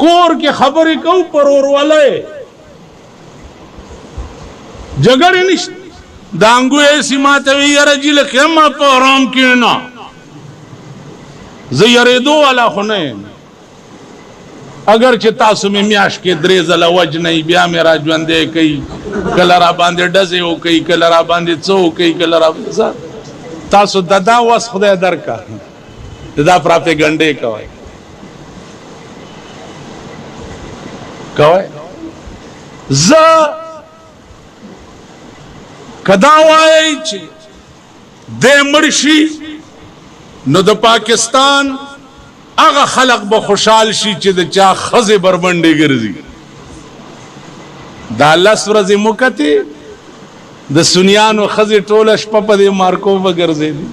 S1: کور کې خبرې کوو پر ورورولۍ جګړې نشته د انګو ایسي ما ته وي یاره جي لکه ما په آرام کښېنه زه یارېدو والا خو نه یم اگر چې تاسو مې میاشت کې درې ځله وجنئ بیا مې را ژوندی کوي کله را باندې ډزې وکوي کله را باندې څه وکوي کله را تاسو د دا وس خدای درکړه د دا پراپېګنډې کوئ زه که دا وایئ چې دی مړ شي نو د پاکستان هغه خلق به خوشحال شي چې د چا ښځې بربنډې ګرځي دا 10 ورځې مو کتې د سنیانو ښځې ټوله شپه په دې مارکو به ګرځېدي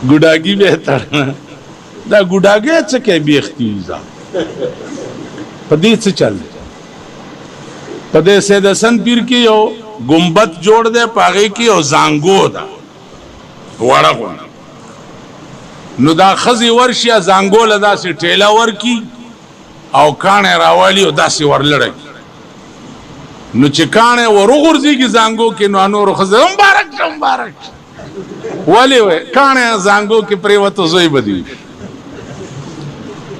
S1: ګوډاګي به یې تړنه دا ګوډاګی څه کوي بیختي وي په دې څه چل دی په دې سید حسن پیر کې یو ګمبد جوړ دی په هغې کې یو زانګو ده وړه غونه نو دا ښځې ورشي زانګو له داسې ټېله ورکي او کاڼی راوالي او داسې ورلړی نو چې کاڼی ور وغورځېږي زانګو کې نو نورو ښځې مبارک شه مبارک شه ولې وی کاڼی زانګو کې پرېوتو زوی به دې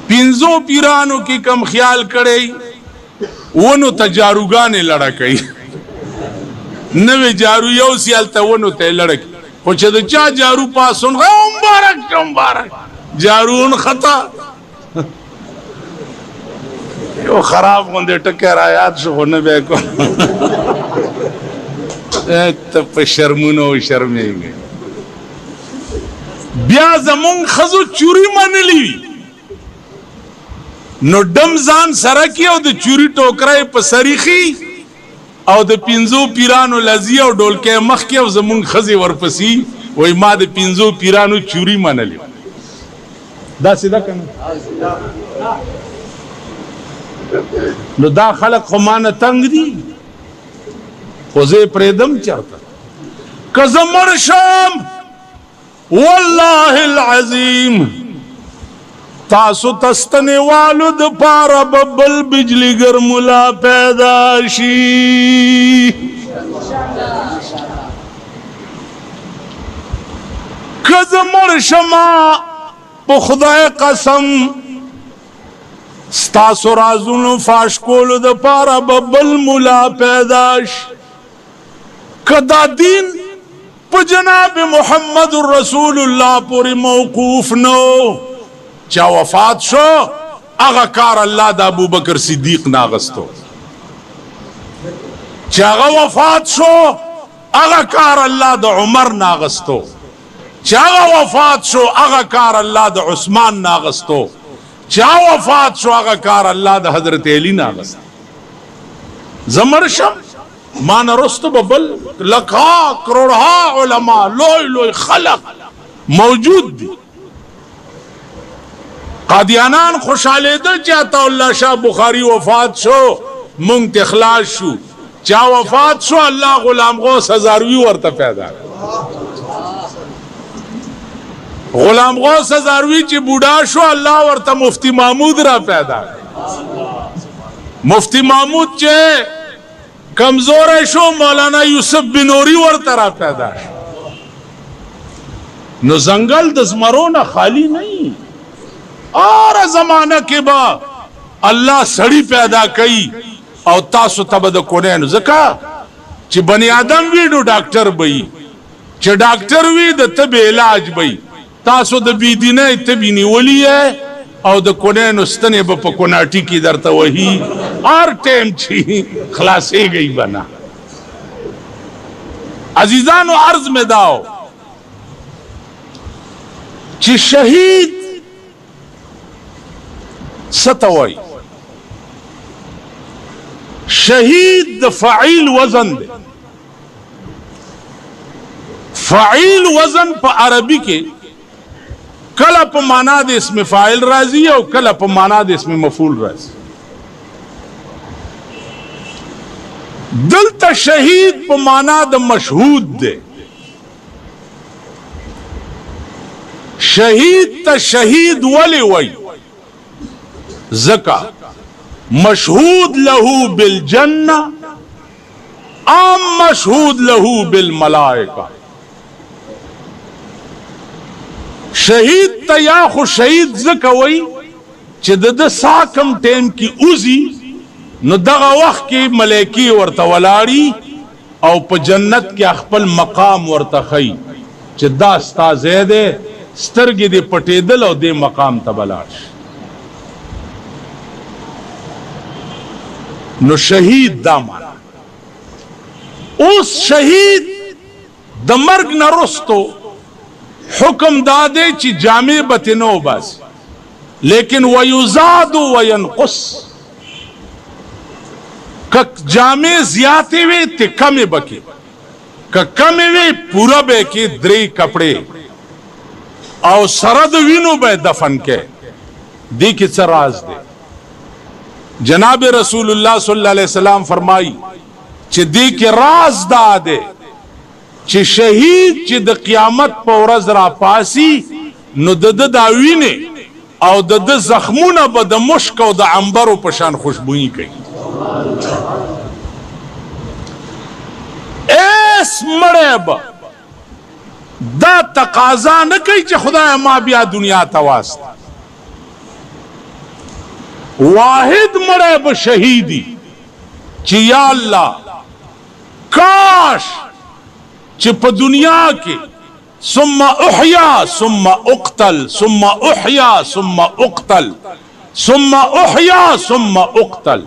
S1: پینزو پیرانو کی کم خیال کړي ونو ته جاروګانې لړه کوي نوې جارو یو سیال ته ونو ته لړه کوي خو چې د چا جارو پاسون مبارک جارون خطا یو خراب غوندې ټکر آیات شو خو نه بیا کوم ته په شرمونو شرمېږي بیا زمونږ ښځو چوري منلي وي نو ډم ځان سره کې او د چوري ټوکری په سریخي او د پینزو پیرانو لذي او ډولکی مخکې او زمونږ ښځې ورپسې وایي ما د پینزو پیرانو چوري منلي داسې ده که نه نو دا خلق خو مانه تنګ دي خو زه یې پرېږدم چېرته که زه مړ شم والله العظیم تاسو تستنیوالو د پاره به بل بجلیګر ملا پیدا شي که زه مړ شمه په خدای قسم ستاسو رازونو فاش کولو د پاره به بل ملا پیدا شي که دا دین په جناب محمد رسول الله پورې موقوف نو چا وفات شو هغه کار الله د ابوبکر صدیق ناغستو چې هغه وفات شو هغه کار الله د عمر ناغستو چې هغه وفات شو هغه کار الله د عثمان ناغستو چې هغه وفات شو هغه کار الله د حضرت علی ناغستو زمر شم ما نرستو ببل لکھا کروڑها علماء لوی خلق موجود دی قادیانان خوشحالیده چې عطا الله شاه بخاری وفات شو مونږ ته اخلاص شو چا وفات شو الله غلام غوث هزاروی ورته پیدا غلام غوث هزاروی چې بوډا شو الله ورته مفتی محمود را پیدا مفتی محمود چې کمزور شو مولانا یوسف بنوری ورته را پیدا نو زنګل د زمرو نه خالی نه اور زمانہ کے با اللہ سڑی پیدا کئی او تاسو تب د کونین زکا چی بنی آدم وی نو ڈاکٹر بئی چی ڈاکٹر وی د تب علاج بئی تاسو د بیدینه تبی نیولی ہے او د کونین استنے با پا کوناٹی کی در توہی اور ٹیم چی خلاصے گئی بنا عزیزانو عرض میں داو چی شہید ستوئی شہید فعیل وزن دے فعیل وزن پا عربی کے کلا پا مانا دے اسم فاعل رازی ہے اور کلا پا مانا دے اسم مفعول رازی دلتا شہید پا مانا دے مشہود دے شہید تا شہید ولی وی زکا مشہود لہو بالجنہ عام مشہود لہو بالملائکہ شہید تیاخو شہید زکا وی چی د ساکم ٹیم کی اوزی نو دغا وقت کی ملیکی ورطولاری او پا جنت کی اخپل مقام ورطخی چی دا ستا زیدے سترگی دے پٹے دل او دے مقام تبلاش نو شہید دا مانا اس شہید دا مرگ نرستو حکم دادے چی جامع بتنو بس لیکن ویزاد وینقص کہ جامع زیادے وے تے کمی بکی کہ کمی وے پورا بے کی دری کپڑے او سرد وینو بے دفن کے دی کی سراز دے جناب رسول اللہ صلی اللہ علیہ وسلم فرمائی چی دی کی راز دا دے چی شہید چی دا قیامت پا ورز را پاسی نو دا داوینے او دا زخمون با دا مشک او دا عنبر و پشان خوشبوئی کئی ایس مڑے با دا تقاضا نہ کئی چی خدا ما بیا دنیا تواست واحد مڑے بشہیدی چی یا اللہ کاش چی پا دنیا کے ثم احیا ثم اقتل ثم احیا ثم اقتل ثم احیا ثم اقتل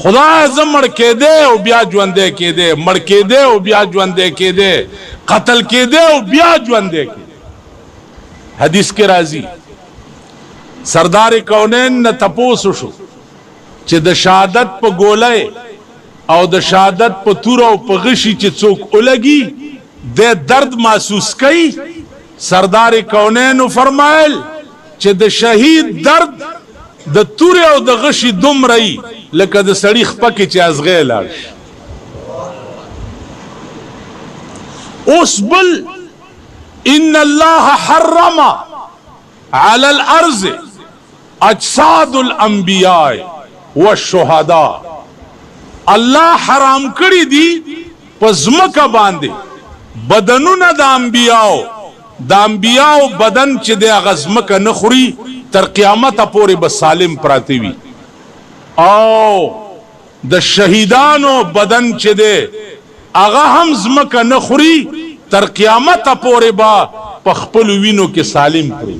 S1: خدا ازم مڑ کے دے او بیا جوندے کے دے مڑ کے دے او بیا جوندے کے دے قتل کے دے او بیا جوندے کے دے حدیث کے راضی سردار کونین نہ تپوسو شو چی د شہادت پا گولے او د شہادت پا تور او پا غشی چی چوک اولگی دے درد محسوس کئی سردار کونین فرمائل چی د شہید درد د تور او د غشی دم رئی لکه د سڑی خپکی چی از غیل آرش اس بل ان اللہ حرم علی الارض اجساد الانبیاء والشہداء اللہ حرام کری دی پزمکا باندے بدنون دا انبیاء بدن چی دے غزمکا نخوری تر قیامت پوری بسالم پراتیوی او دا شہیدانو بدن چی دے اغا ہم زمکا نخوری تر قیامت پوری با پخپلوینو کے سالم پری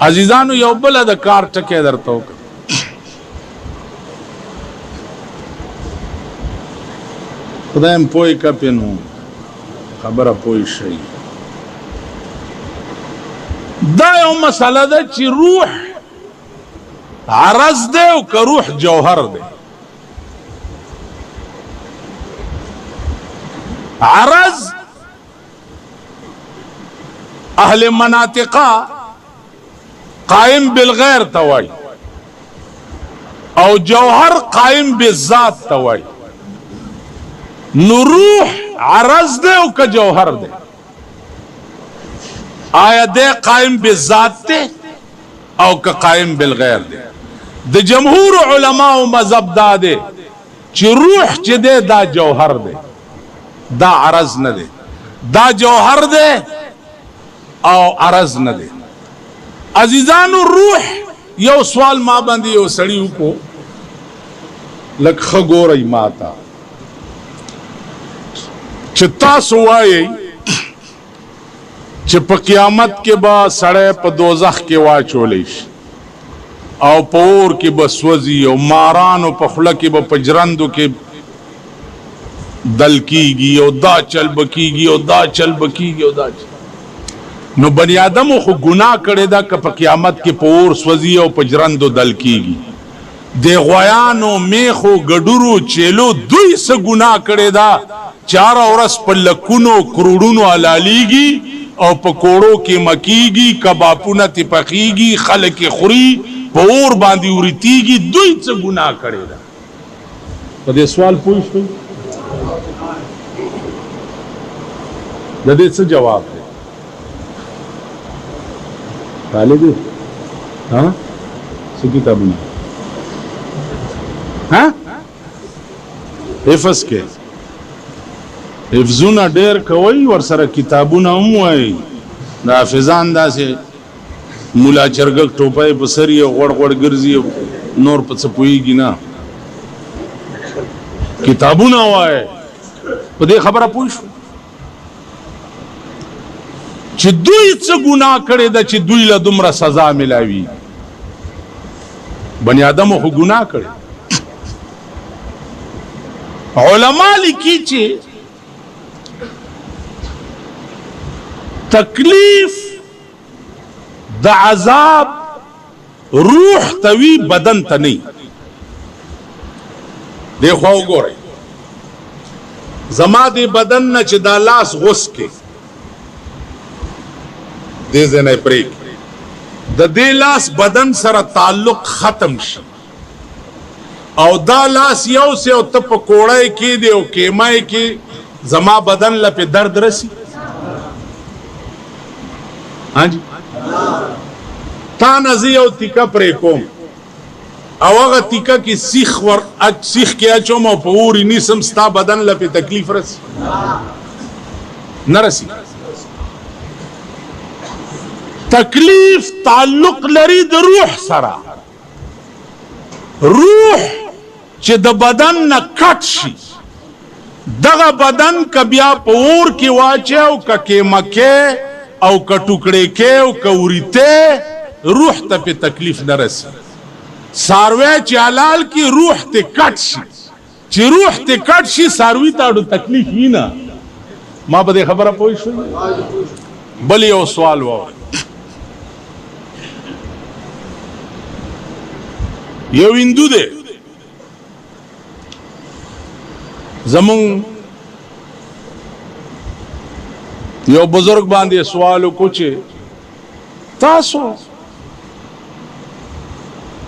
S1: عزیزانو یو بلا دا کار ٹکے در تو خدایم پوئی کا پینو خبر پوئی شئی دا یو مسئلہ دا چی روح عرض دے او کا روح جوہر دے عرض اہل مناطقہ قائم بالغیر توائی او جوہر قائم بالذات توائی نروح عرض دے او کا جوہر دے آیا دے قائم بالذات دے او کا قائم بالغیر دے دے جمہور علماء و مذہب دا دے چی روح چی دے دا جوہر دے دا عرض نہ دے دا جوہر دے او عرض نہ دے عزیزانو روح یو سوال ما بندی یو سڑیو کو لگ خگو رئی ماتا چتا سوائی چپ قیامت کے با سڑے پا دوزخ کے واچولیش او پور کے با سوزی او مارانو پا خلا کے با پجرندو کے دل کی گی او دا چل بکی گی او دا چل بکی گی او دا چل نو بنی آدمو خو گناہ کرے دا کہ پا قیامت کے پور سوزی او پجرندو دل کی گی دے غویانو میخو گڑورو چیلو دوی سے گناہ کرے دا چارا ورس پا لکونو کروڑونو علالی گی او پا کوڑو کی مکی گی کباپونا تی پخی گی خلق خوری پا اور باندی اوریتی گی دوی سے گناہ کرے دا پا دے سوال پوچھ پہ دا دے سے جواب ہے طالب ہاں سو کتاب نہیں ہاں حفظ کے حفظونا ډیر کوي ور سره کتابونه هم وای دا حافظان داسې مولا چرګک ټوپای په سر یې غوړ غوړ ګرځي نور په څه پوهیږي نه کتابونه وای په دې خبره پوه شو چې دوی څه ګناه کړی ده چې دوی له دومره سزا ملاوي بني آدمو خو ګناه کړی علماء لیکي چې تکلیف دا عذاب روح توی بدن تا نہیں دیکھو گو رہی زما دی بدن نا چی دا لاس غس کے دے زینے پریک دا دی لاس بدن سر تعلق ختم شد او دا لاس یو سے او تپ کوڑے کی دے او کیمائے کی زما بدن لپی درد رسی ہاں جی تا نزی او تیکا پریکوم او اگا تیکا کی سیخ کیا چوم او پوری نیسم ستا بدن لپی تکلیف رسی نہ رسی तकलीफ ताल्लुक लरी द रूह सरा। रूह चे द बदन न कट शी, दगा बदन का बिया पोर की वाचे औ का के मके औ का टुकड़े के औ का उरीते रूह त पे तकलीफ न रसी। सारवे चालाल की रूह ते कट शी, ची रूह ते कट शी सारवी ताड़ू तकलीफ ही ना। मां बदे खबर पोइश हुई बली ओ सवाल वो यो हिंदू दे जमुंग यो बुजुर्ग बांधे सवाल कुछ तासो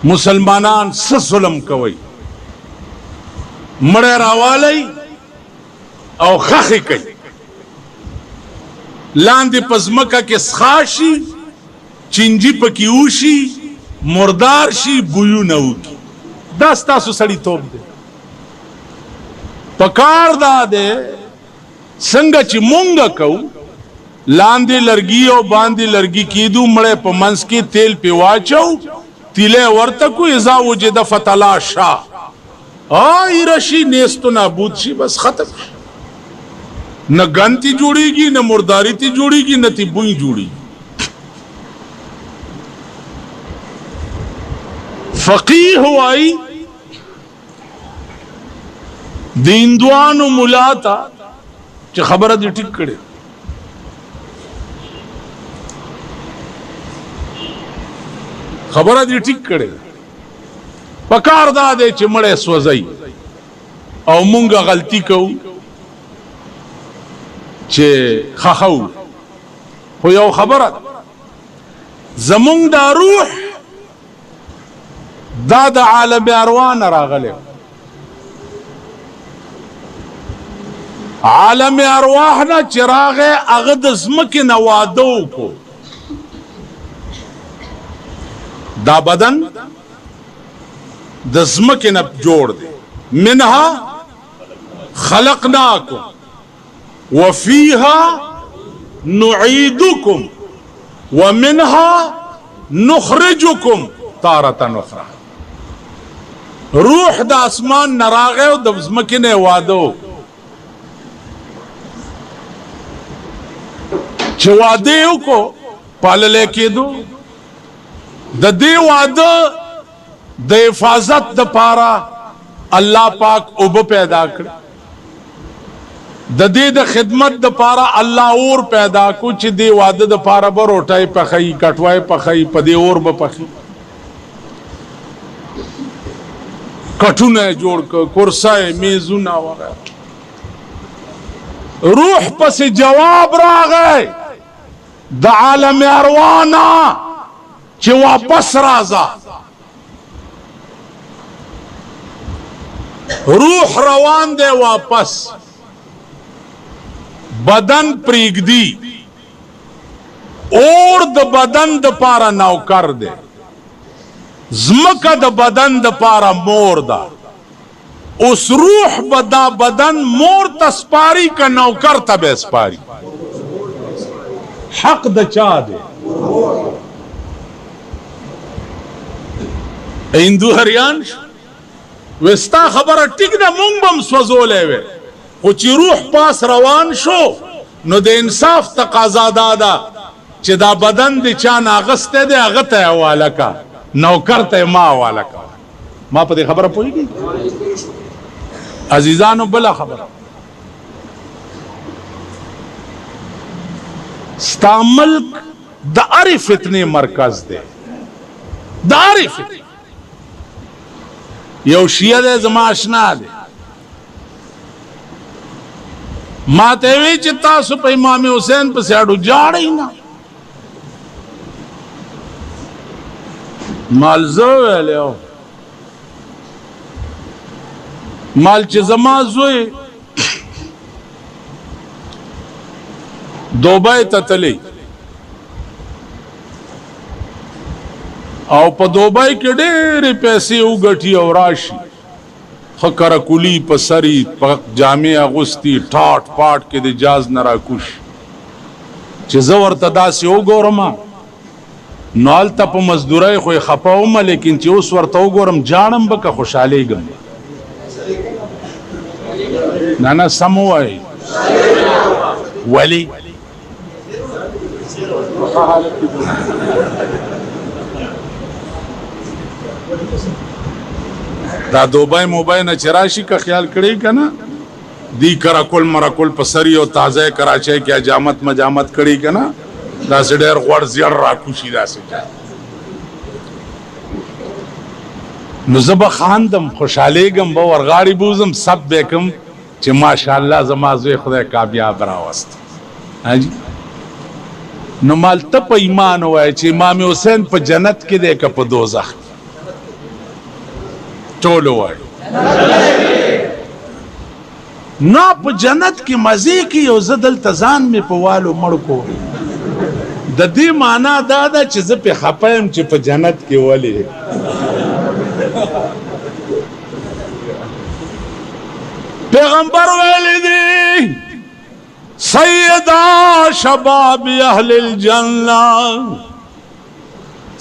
S1: मुसलमानान जुल्म कवई मड़े रावालई और खाखी कई लांदे पजमका के खाशी चिंजी पकीऊशी मुर्दार शी बुयू नऊकी दस्ता सुसड़ी तोप दे पकार दा दे संग ची मुंगा कऊ लांदे लरगी और बांदी लरगी कीदू मड़े पमंस की तेल पिवाचो तिले वर्तकु इजा वजद फतला शाह आई रशी नेस्तो नाबूद शी बस खत्म। न गंती जुड़ेगी न मुर्दारी ती जुड़ेगी न ती बुई जुड़ी। फकीह हुआई दीनद्वानु मुलाता च खबर दी ठीक करे खबर दी ठीक करे पकार दा दे चिमड़े स्वजई और मुंगा गलती कहू चे खाऊ हो यो खबर जमुंग दा रूह दाद आलम अरवान रागले आलम अरवाह ना चिराग अगदस्म के नवादो को दा बदन दस्म के न जोड़ दे मिनहा खलकनाकुम वफीहा नुईदुकुम व मिनहा नुखरिजुकुम तारतन उखरा। रूह द आसमान नरागे दस्मके ने वादो वादे को पालले के दो दे वाद द हिफाजत द पारा अल्लाह पाक उब पैदा कर दे द खिदमत द पारा अल्लाह और पैदा कुछ दे वाद द पारा बरोटाई पखई कटवाए पखई पदे और बपखी कठुने जोड़ कर कुर्साए मेजुना वगैरह। रूह पस जवाब रा गए द आलम अरवाना चे वापस राजा रूह रवान दे वापस बदन प्रीगदी और द बदन द पारा नौकर दे जमका द बदन द पारा मोर दा उस रूह बदा बदन मोर तस्पारी का नौकर तब स्पारी हक द चा दे हिंदू हरियांश वेस्ता खबर टिक न मुंबम स्वजोले वे उची रूह पास रवान शो नो दे इंसाफ तकाजा दादा चिदा बदन दे चा नागस्ते दे अगत है वाला का नौकर ते माँ वाला का माँ पते खबर पोई अजीजानो बला खबर स्तामल दारी फितने मरकज दे दारी फितने यो शिया दे जमाशना दे माते वे चित्ता सुप इमाम हुसैन पे साडू जाड़ ही ना माल जो ले आओ माल च जमा जोए दोबाई ततली और पदोबाई के ढेरे पैसे उगठी और राशि खकर कुली पसरी जामे अगुस्ती ठाट पाट के दे जाज नरा कुश जवर तदा से ओ गौरमा نو هلته په مزدورۍ خو یې خفه ومه لیکن چې اوس ورته وګورم جاړم به که خوشحالېږم نه سم ووایئ ولې دا دوبای موبای نه چې راشي که خیال کړی که نه دی کراکل مرکل په سری او تازه کراچۍ کې حجامت مجامت کړي که نه داسې ډېر غوړ زیړ راکوشي داسې نو زه به خاندم خوشحالېږم به ورغاړې بوزم سب به کم چې ماشاءالله زما زوی خدای کامیاب راوست نو مالته په ایمان ووایه چې امام حسین په جنت کې دی که په دوزخ ټول ووایي نو په جنت کې مزې کې یو زه دلته ځان مې په والو مړ کو د دې معنا دا ده چې زه پې خفه یم چې په جنت کې ولې پیغمبر ویلی دی سیدہ شباب اہل الجنہ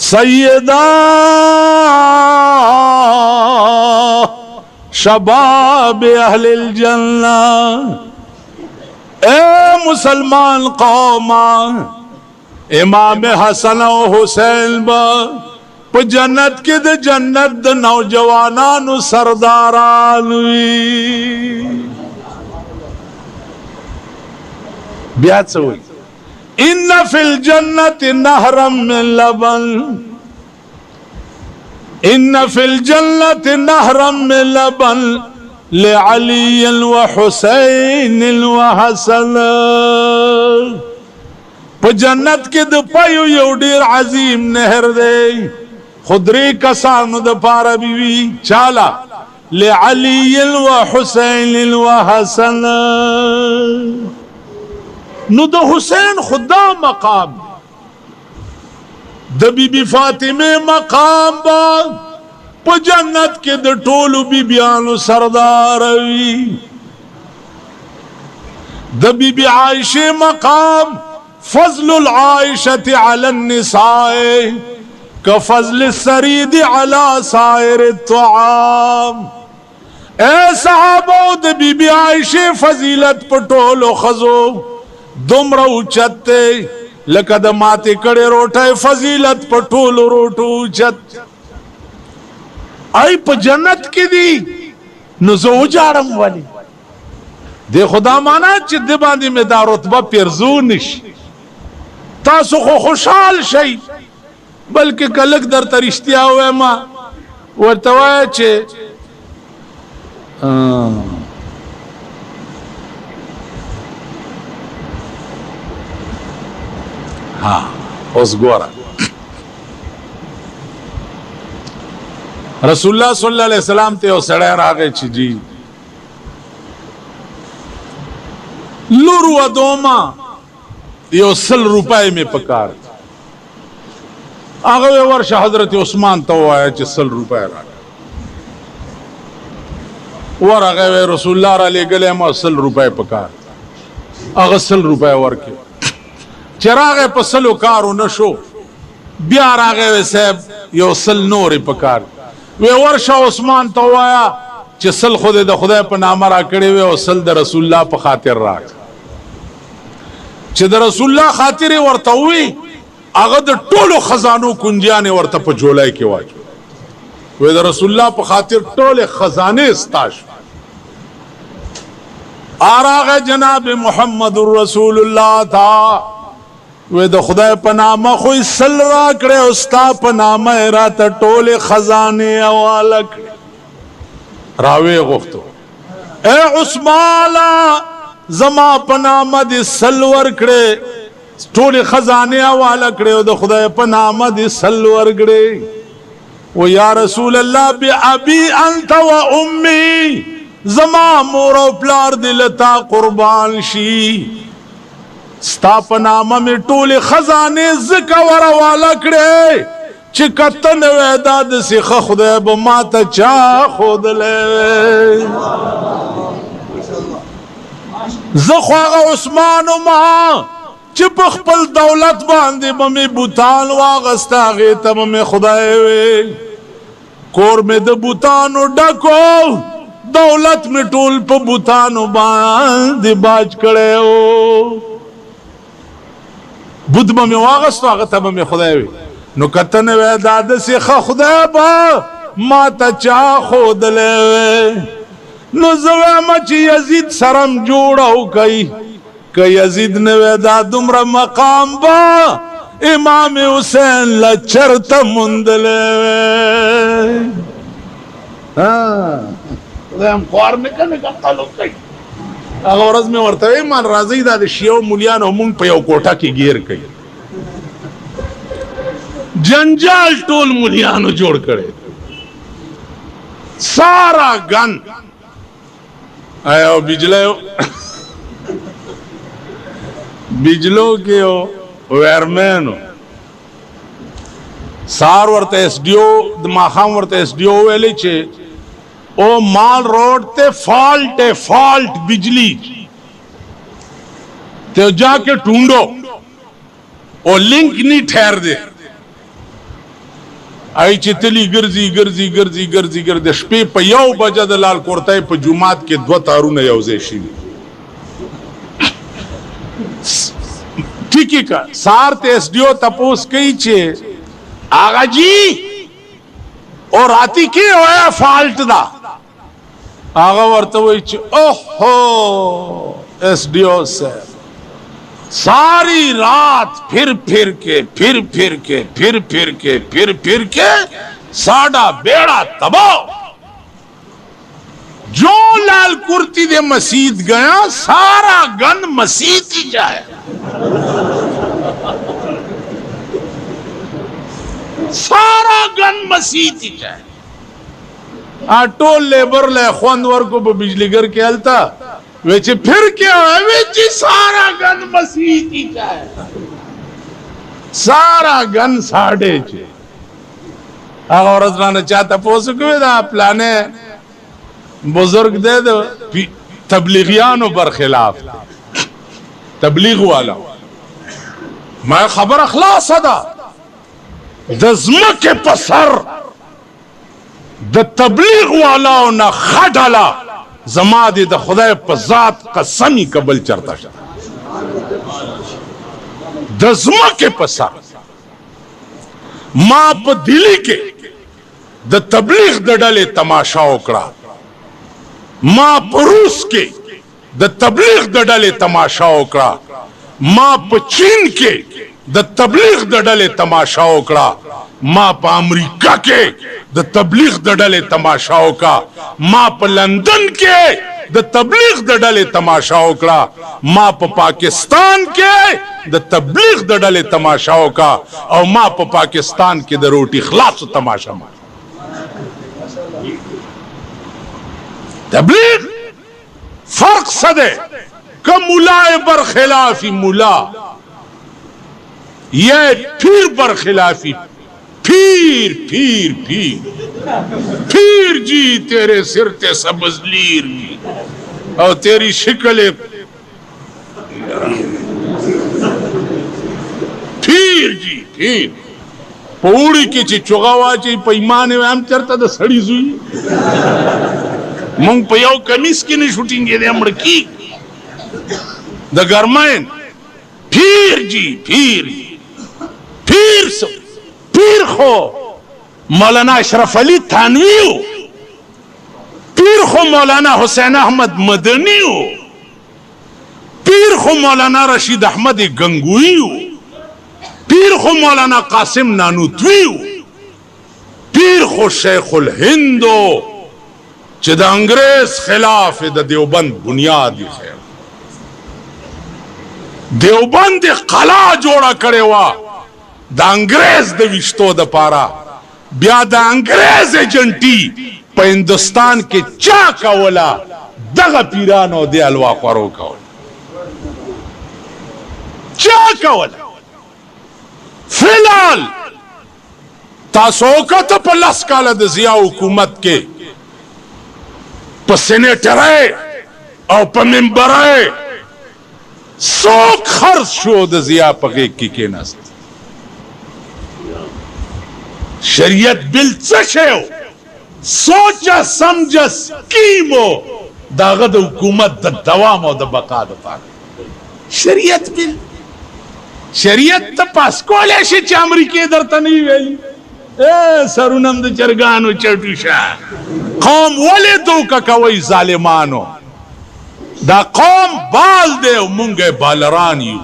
S1: سیدہ شباب اہل الجنہ اے مسلمان قوم امام حسن و حسین با پا جنت کی د جنت د نوجوانانو سردارانوی بیات سوئی ان فی الجنت نهرا من لبن ان فی الجنت نهرا من لبن لعلی وحسین وحسن پا جنت کے د پایو یو ډیر عظیم نهر دی خدری کسانو د پارا بیوی چالا لعلی وحسین وحسن نو د حسین خدا مقام د بی بی فاطمه مقام با پا جنت کے د ټولو بی بیانو سرداروی د بی بی عائشہ مقام فضل العائشة على النساء كفضل السريد على سائر الطعام اے صحابو د بی بی عائشہ فضیلت پټولو خزو دومره اوچت تے لکه د ماتے کڑے روٹے فضیلت پټولو روٹو اوچت آئی پا جنت کی دی نزو جارم والی دے خدا مانا چی دی باندی میں دا رتبہ پیرزو نش تاسو خو خوشحال شئی بلکہ کلک در ترشتیا ہوئے ما ورتوایا چے ہاں اس گورا رسول اللہ صلی اللہ علیہ وسلم تے او سڑے راگے چی جی لورو دوما یو 100 روپے میں پکار آگے ورشہ حضرت عثمان تو آیا چی 100 روپے راگے ور آگے رسول اللہ را لے گلے ما 100 روپے پکار آگے 100 روپے ورکے چراغ پسلو کارو نشو بیار آگے صاحب یو 100 نوری پکار وی ورشا عثمان تو آیا چی 100 خود دا خدای پا نامہ را کڑی وی او 100 دا رسول اللہ پا خاطر راک چی دا رسول اللہ خاطر ورطاوی آگا دا ٹولو خزانو کنجیانے ورطا پا جولائی کی واجو وی دا رسول اللہ پا خاطر ٹول خزانے استاش آراغ جناب محمد رسول اللہ تھا وی دا خدای پا نامہ خوی 100 را کڑے استا پا نامہ راتا ٹول خزانے اوالا کڑے راوی غفتو اے عثمالا زما پا نامہ دی 100 ور کڑے ٹول خزانے اوالا کڑے دا خدای پا نامہ دی 100 ور کڑے و یا رسول اللہ بی ابی انت و امی زما مورو پلار دلتا قربان شی ستا پا نامہ میں ٹولی خزانے زکا وروالا کڑے چکتن ویداد سیخ خدیب ماتا چاہ خود لے زخواغ عثمان ما چې په خپل دولت باندې به مې بوتان واغسته هغې ته به مې خدای وی کور مې د بوتانو ډکو دولت مې ټول په بوتانو باندې باج کړی و بت به مې واغستو هغه ته به مې خدای وی نو که ته نه وی دا داسې ښه خدای به ما ته چا ښودلی وی نو زه وایم چې یزید سره م جوړه وکئ که یزید نه وی دا دومره مقام به امام حسین له چرته موندلی وی خدایم خوار نه که نه قتل وکئ هغه ورځ مې ورته وی مان راځئ دا د شیعو مولیانو مونږ په یو کوټه کې ګیر کوي جنجال ټول مولیانو جوړ کړی سارا گن آیا بجلو بجلو کے ویرمینو سار ورته ایس ڈی او د ماخام ورته ایس ڈی او ویلی چه او مال روڈ تے فالٹ بجلی تے جا کے ٹونڈو او لنک نہیں ٹھہر دے آئی چې تلی ګرځي شپې په 1 بجه د لال کورتای په جمعات کې 2 تارونه یوځای شوي ٹھیک کا سار ته ایس ڈی او تپوس کوي چې آغا جی اور راتی کې ہویا فالٹ دا آغا ورته وایي چې اوہو ایس ڈی او صاحب सारी रात फिर के साडा बेड़ा तबाह जो लाल कुर्ती दे मसीद गया सारा गन मसीद ही जाए सारा गन मसीद ही जाए टोल लेबर ले खोनवर को बिजली घर के अलता वेचे फिर क्या है वेचे सारा गन मसीद ही जाए सारा गन साढ़े चे और चाहता पोसो क्यों दा प्लाने बुजुर्ग दे दो तबलीगियानों पर खिलाफ तबलीग वाला मैं खबर अखलास अदा दज़म के पसर द तबलीग वाला न खडला زما دې د خدای په ذات قسمی قبل چرتا شه د زمکه په سر ما په دلی کې د تبلیغ د ډلې تماشا وکړه ما په روس کې د تبلیغ د ډلې تماشا وکړه ما په چین کې د تبلیغ د ډلې تماشا وکړه ما په امریکا کې د تبلیغ د ډلې تماشا وکړه ما په لندن کې د تبلیغ د ډلې تماشا وکړه ما په پاکستان کې د تبلیغ د ډلې تماشا وکړه او ما په پاکستان کې د روټي خلاص تماشا ما تبلیغ فرق څه دی که ملا برخلافی ملا یہ پیر برخلافی پیر پیر پیر پیر جی تیرے سر تے سبز لیر جی اور تیری شکل پیر جی پیر پوڑی کی چی چوغاوا چی پیمانے میں ہم چرتا دا سڑی زوئی مونگ پیاو کمیس کی نہیں شوٹنگے دے امڑکی دا گرمائن پیر جی پیر پیر سو پیر خو مولانا اشرف علی تھانویو پیر خو مولانا حسین احمد مدنیو پیر خو مولانا رشید احمد گنگویو پیر خو مولانا قاسم نانوتویو پیر خو شیخ الہندو چه دا انگریز خلاف دا دیوبند بنیادی خیر دیوبند قلا جوڑا کرے وا دا انگریز دا وشتو دا پارا بیا دا انگریز ایجنٹی پا ہندوستان کے چا کولا دغا پیرانو دے الوا خورو کولا چا کولا فی الحال تاسوکت پا لسکالا دا زیاء حکومت کے پا سینیٹر ہے او پا ممبر ہے सो खर्च शो द जिया पगे की केनस्त शरीयत बिल चशेव सोचा समझ स्कीमो दागद हुकूमत द दवाम और द बका द पाक शरीयत बिल शरीयत त पास्कोले से चामरी के दर तनी वेली ए सरुनम द चरगानो चटुशा कौम वले दो का कोई जालिमानो दा कौम बाल दे मुंगे बालरान यू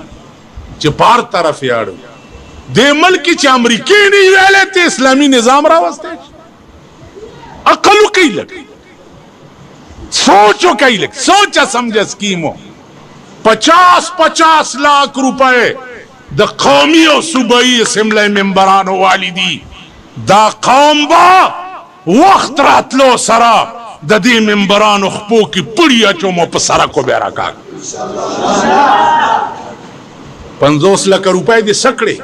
S1: चपार तरफ याड़ो दे मुल्क चामरी के नहीं वेले ते इस्लामी निजाम रावस्ते अकल कई लगे सोचो कई लगे सोचा समझ स्कीमो 50-50 लाख रुपए द कौमी और सूबाई असेंबली मेंबरानो वालिदी दा कौम बा वक्त रातलो सरा ददी मेंबरानो खपो की पुड़िया चोमो पर सरा को बेरा का 50 लाख रुपए दे सकड़े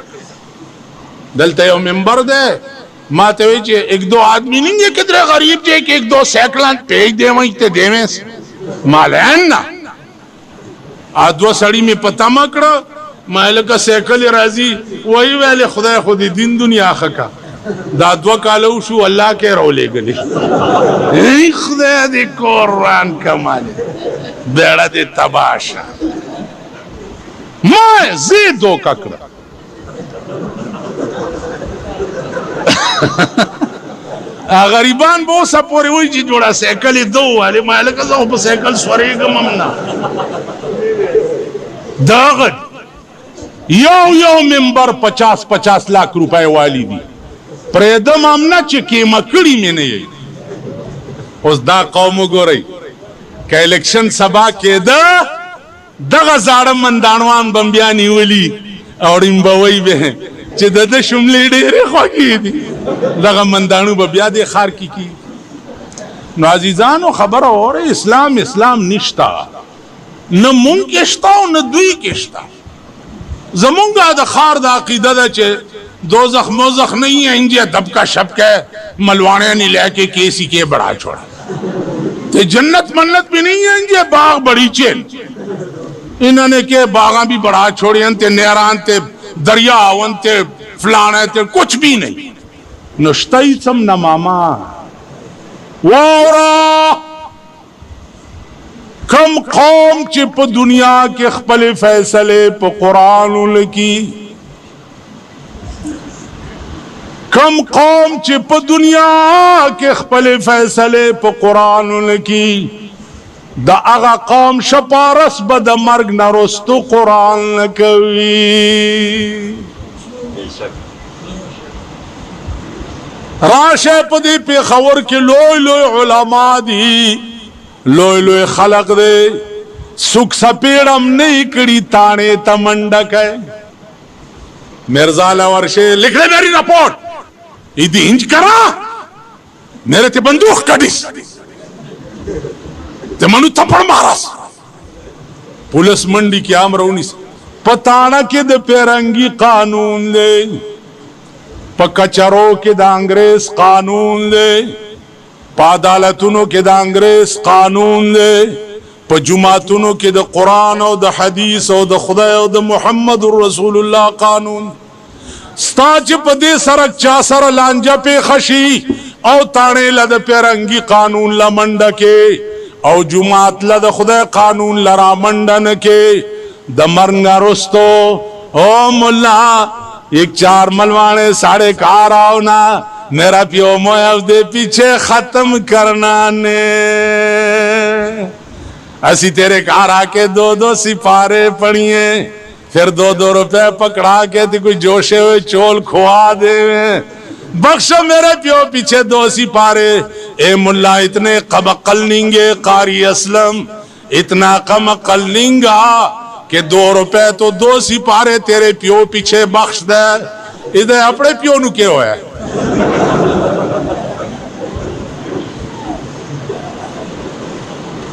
S1: दलते यो मेंबर दे माते वे चे एक दो आदमी नहीं है कितने गरीब चे कि एक दो सैकड़ां पेज दे वहीं ते देवें मालैन ना आदवा सड़ी में पता मकड़ा माले का सैकल राजी वही वाले खुदा खुदी दिन दुनिया खका दादवा कालो शू अल्लाह के रोले गली नहीं खुदा दे कुरान का माले बेड़ा दे तबाशा मैं जी दो ककड़ा गरीबान बहुत सपोरे हुई जी जोड़ा सैकल दो वाले माले का जो सैकल स्वरेगा ममना दागद यो मेंबर 50-50 लाख रुपए वाली दी प्रेदम आमना चिके मकड़ी में नहीं उस दा कौम गो रही का इलेक्शन सभा के दगा जाड़म मंदानवान बम्बियानी वली और इम्बवई में चिदत शुमले डेरे ख्वाकी दी लगा मंदानू बबिया दे खार की नाजीजानो खबर और इस्लाम इस्लाम निश्ता न मुंग केश्ता न दुई केश्ता जमुंगा द खार दा अकीदा दा चे दोजख मोजख नहीं है इंजे दबका शबका मलवाने नहीं लेके केसी के बड़ा छोड़ा ते जन्नत मन्नत भी नहीं है इंजे बाग बड़ी चेन इन्होंने के बागा भी बड़ा छोड़े ते नहरान ते दरिया ते फलाने ते कुछ भी नहीं नुश्तई सम न मामा वारा कम कौम चिप दुनिया के खपले फैसले प कुरान की कम कौम चिप दुनिया के खपले फैसले प कुरान की द आगा कौम शपारस बद मर्ग न रोस्तु कुरान कवी राशे पदी पे खबर के लोय लोय उलमा दी लोय लोय खलक दे सुख सपेड़म नहीं कड़ी ताने तमंडक है मिर्जा वर्षे लिख ले मेरी रिपोर्ट इदी इंज करा मेरे ते बंदूक कटिस ते मनु थप्पड़ मारस पुलिस मंडी की आमरौनी पताना के दे पेरंगी कानून दे पकचरों के दा अंग्रेज कानून दे पादालतुनों के दा अंग्रेज कानून दे पजुमातुनों के दा कुरान और दा हदीस और दा खुदा और दा मुहम्मद रसूलुल्लाह कानून स्ताच पदे सरक चा सर लांजा पे खशी और ताने लद पेरंगी कानून ला मंडा के और जुमात लद खुदा कानून लरा मंडन के द मरंगा रुस्तो ओ मुल्ला एक 4 मलवाने साढ़े कार आओ ना मेरा प्यो मोयब दे पीछे खत्म करना ने असी तेरे कार आके 2-2 सिपारे पड़िए फिर 2-2 रुपए पकड़ा के ती कोई जोशे हुए चोल खुआ दे बख्शो मेरे प्यो पीछे 2 सिपारे ए मुल्ला इतने कम अकल निंगे कारी असलम इतना कम अकल निंगा के 2 रुपए तो 2 सिपारे तेरे प्यो पीछे बख्श दे इधर अपने प्यो नु क्यों है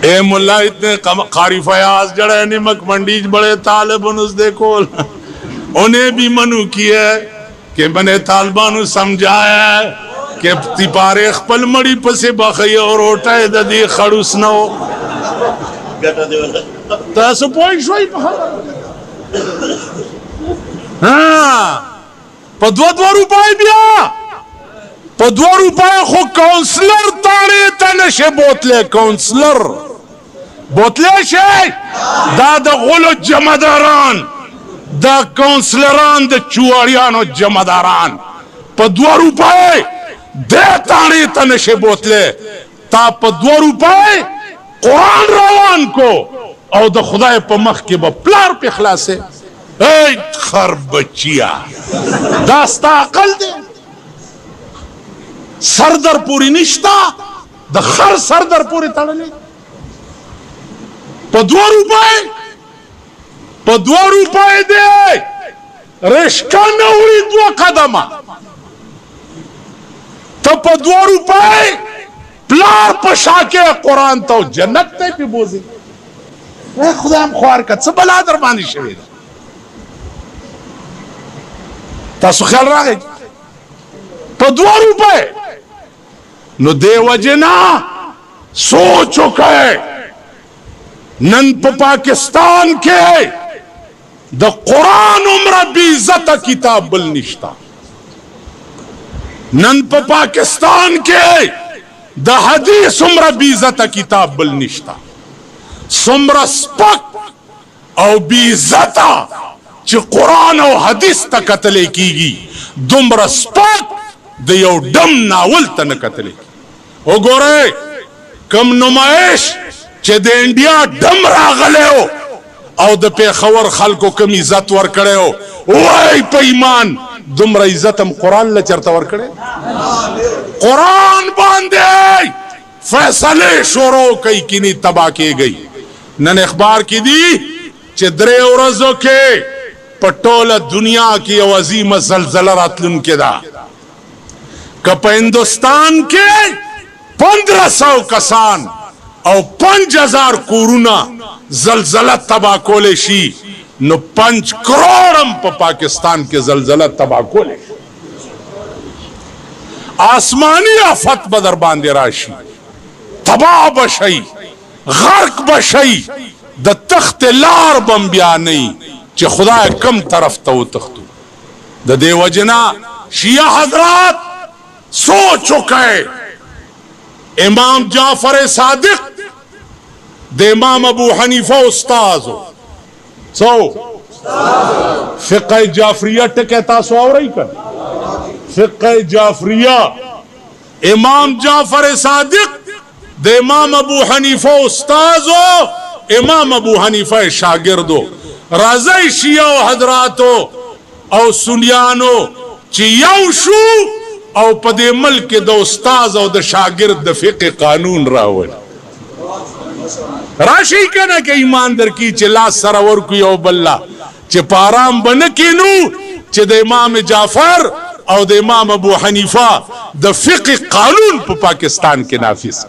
S1: ए मुल्ला इतने कम कारी फयाज जड़े निमक मंडीज बड़े तालिबान उस देखो उन्हें भी मनु किया कि मैंने तालिबान समझाया कि तिपारे खपल मड़ी पसे बखई और ओटा ददी खड़ुस न हो تاسو پوه شوي په خبره په 2 روپۍ بیا په 2 روپۍ خو کونسلر تاړې ته نشي بوتلی کونسلر بوتلی شي دا د غلو جمعداران دا کونسلران د چواریانو جمعداران په 2 روپۍ دې تاړې ته نشي بوتلی تا په 2 روپۍ قرآن روان کو او د خدای په مخ کې به پلار په خلاصه ای خر بچیا دا ستا عقل دی سر در پوری نشتا د خر سر در پوری تړلی په 2 روپۍ په 2 روپۍ دی رشکه نه وړي 2 قدمه ته په 2 روپۍ پلار په شاکه قرآن ته جنت ته پی بوزي خدایم خوار که څه بلا در باندې شوې ده تاسو خیال راغی په 2 روپۍ نو دې وجې نه سوچ وکړئ نن په پاکستان کې د قرآن عمره بې عزته کتاب بل نشته نن په پاکستان کې د حدیث عمره بې عزته کتاب بل نشته څومره سپک او بې عزته چې قرآن او حدیث ته کتلی کیږي دومره سپک د یو ډم ناول ته نه کتلی وګورئ کم نمایش چې د انډیا ډم راغلی او د پېښور خلکو کم عزت ورکړی وای په ایمان دومره عزت هم قرآن له چرته ورکړی قرآن باندې فیصلې شروع کوي کینی تباه کېږي نن اخبار کې دي چې 3 ورځو کې په ټوله دنیا کې یو عظیمه زلزله راتلونکې ده که په هندوستان کې 1500 کسان او 5000 کورونه زلزله تباه کولی شي نو 5 کروڑ هم په پاکستان کې زلزله تباه کولی شي آسمانی آفت به در باندې راشي تباه بشي غرق بشي د تخت لار بم بیا نه چې خدای کم طرف ته وتښتو د دې وجې نه شیعه حضرات سوچ وکئ امام جعفر صادق د امام ابو حنیفه استازو څو فقه جعفریه ټکی تاسو اورئ که فقه جعفریه امام جعفر صادق د امام ابو حنیفه استازو امام ابو حنیفه شاگردو راځئ شیعه حضراتو او سنیانو چې یو شو او په دې ملک کې د استاز او د شاگرد د فقه قانون راول راشي کنه که ایمان درکې چې لاس سره ورکو یو بل چې په آرام به نه کینو چې د امام جعفر او د امام ابو حنیفه د فقه قانون په پاکستان کې نافذ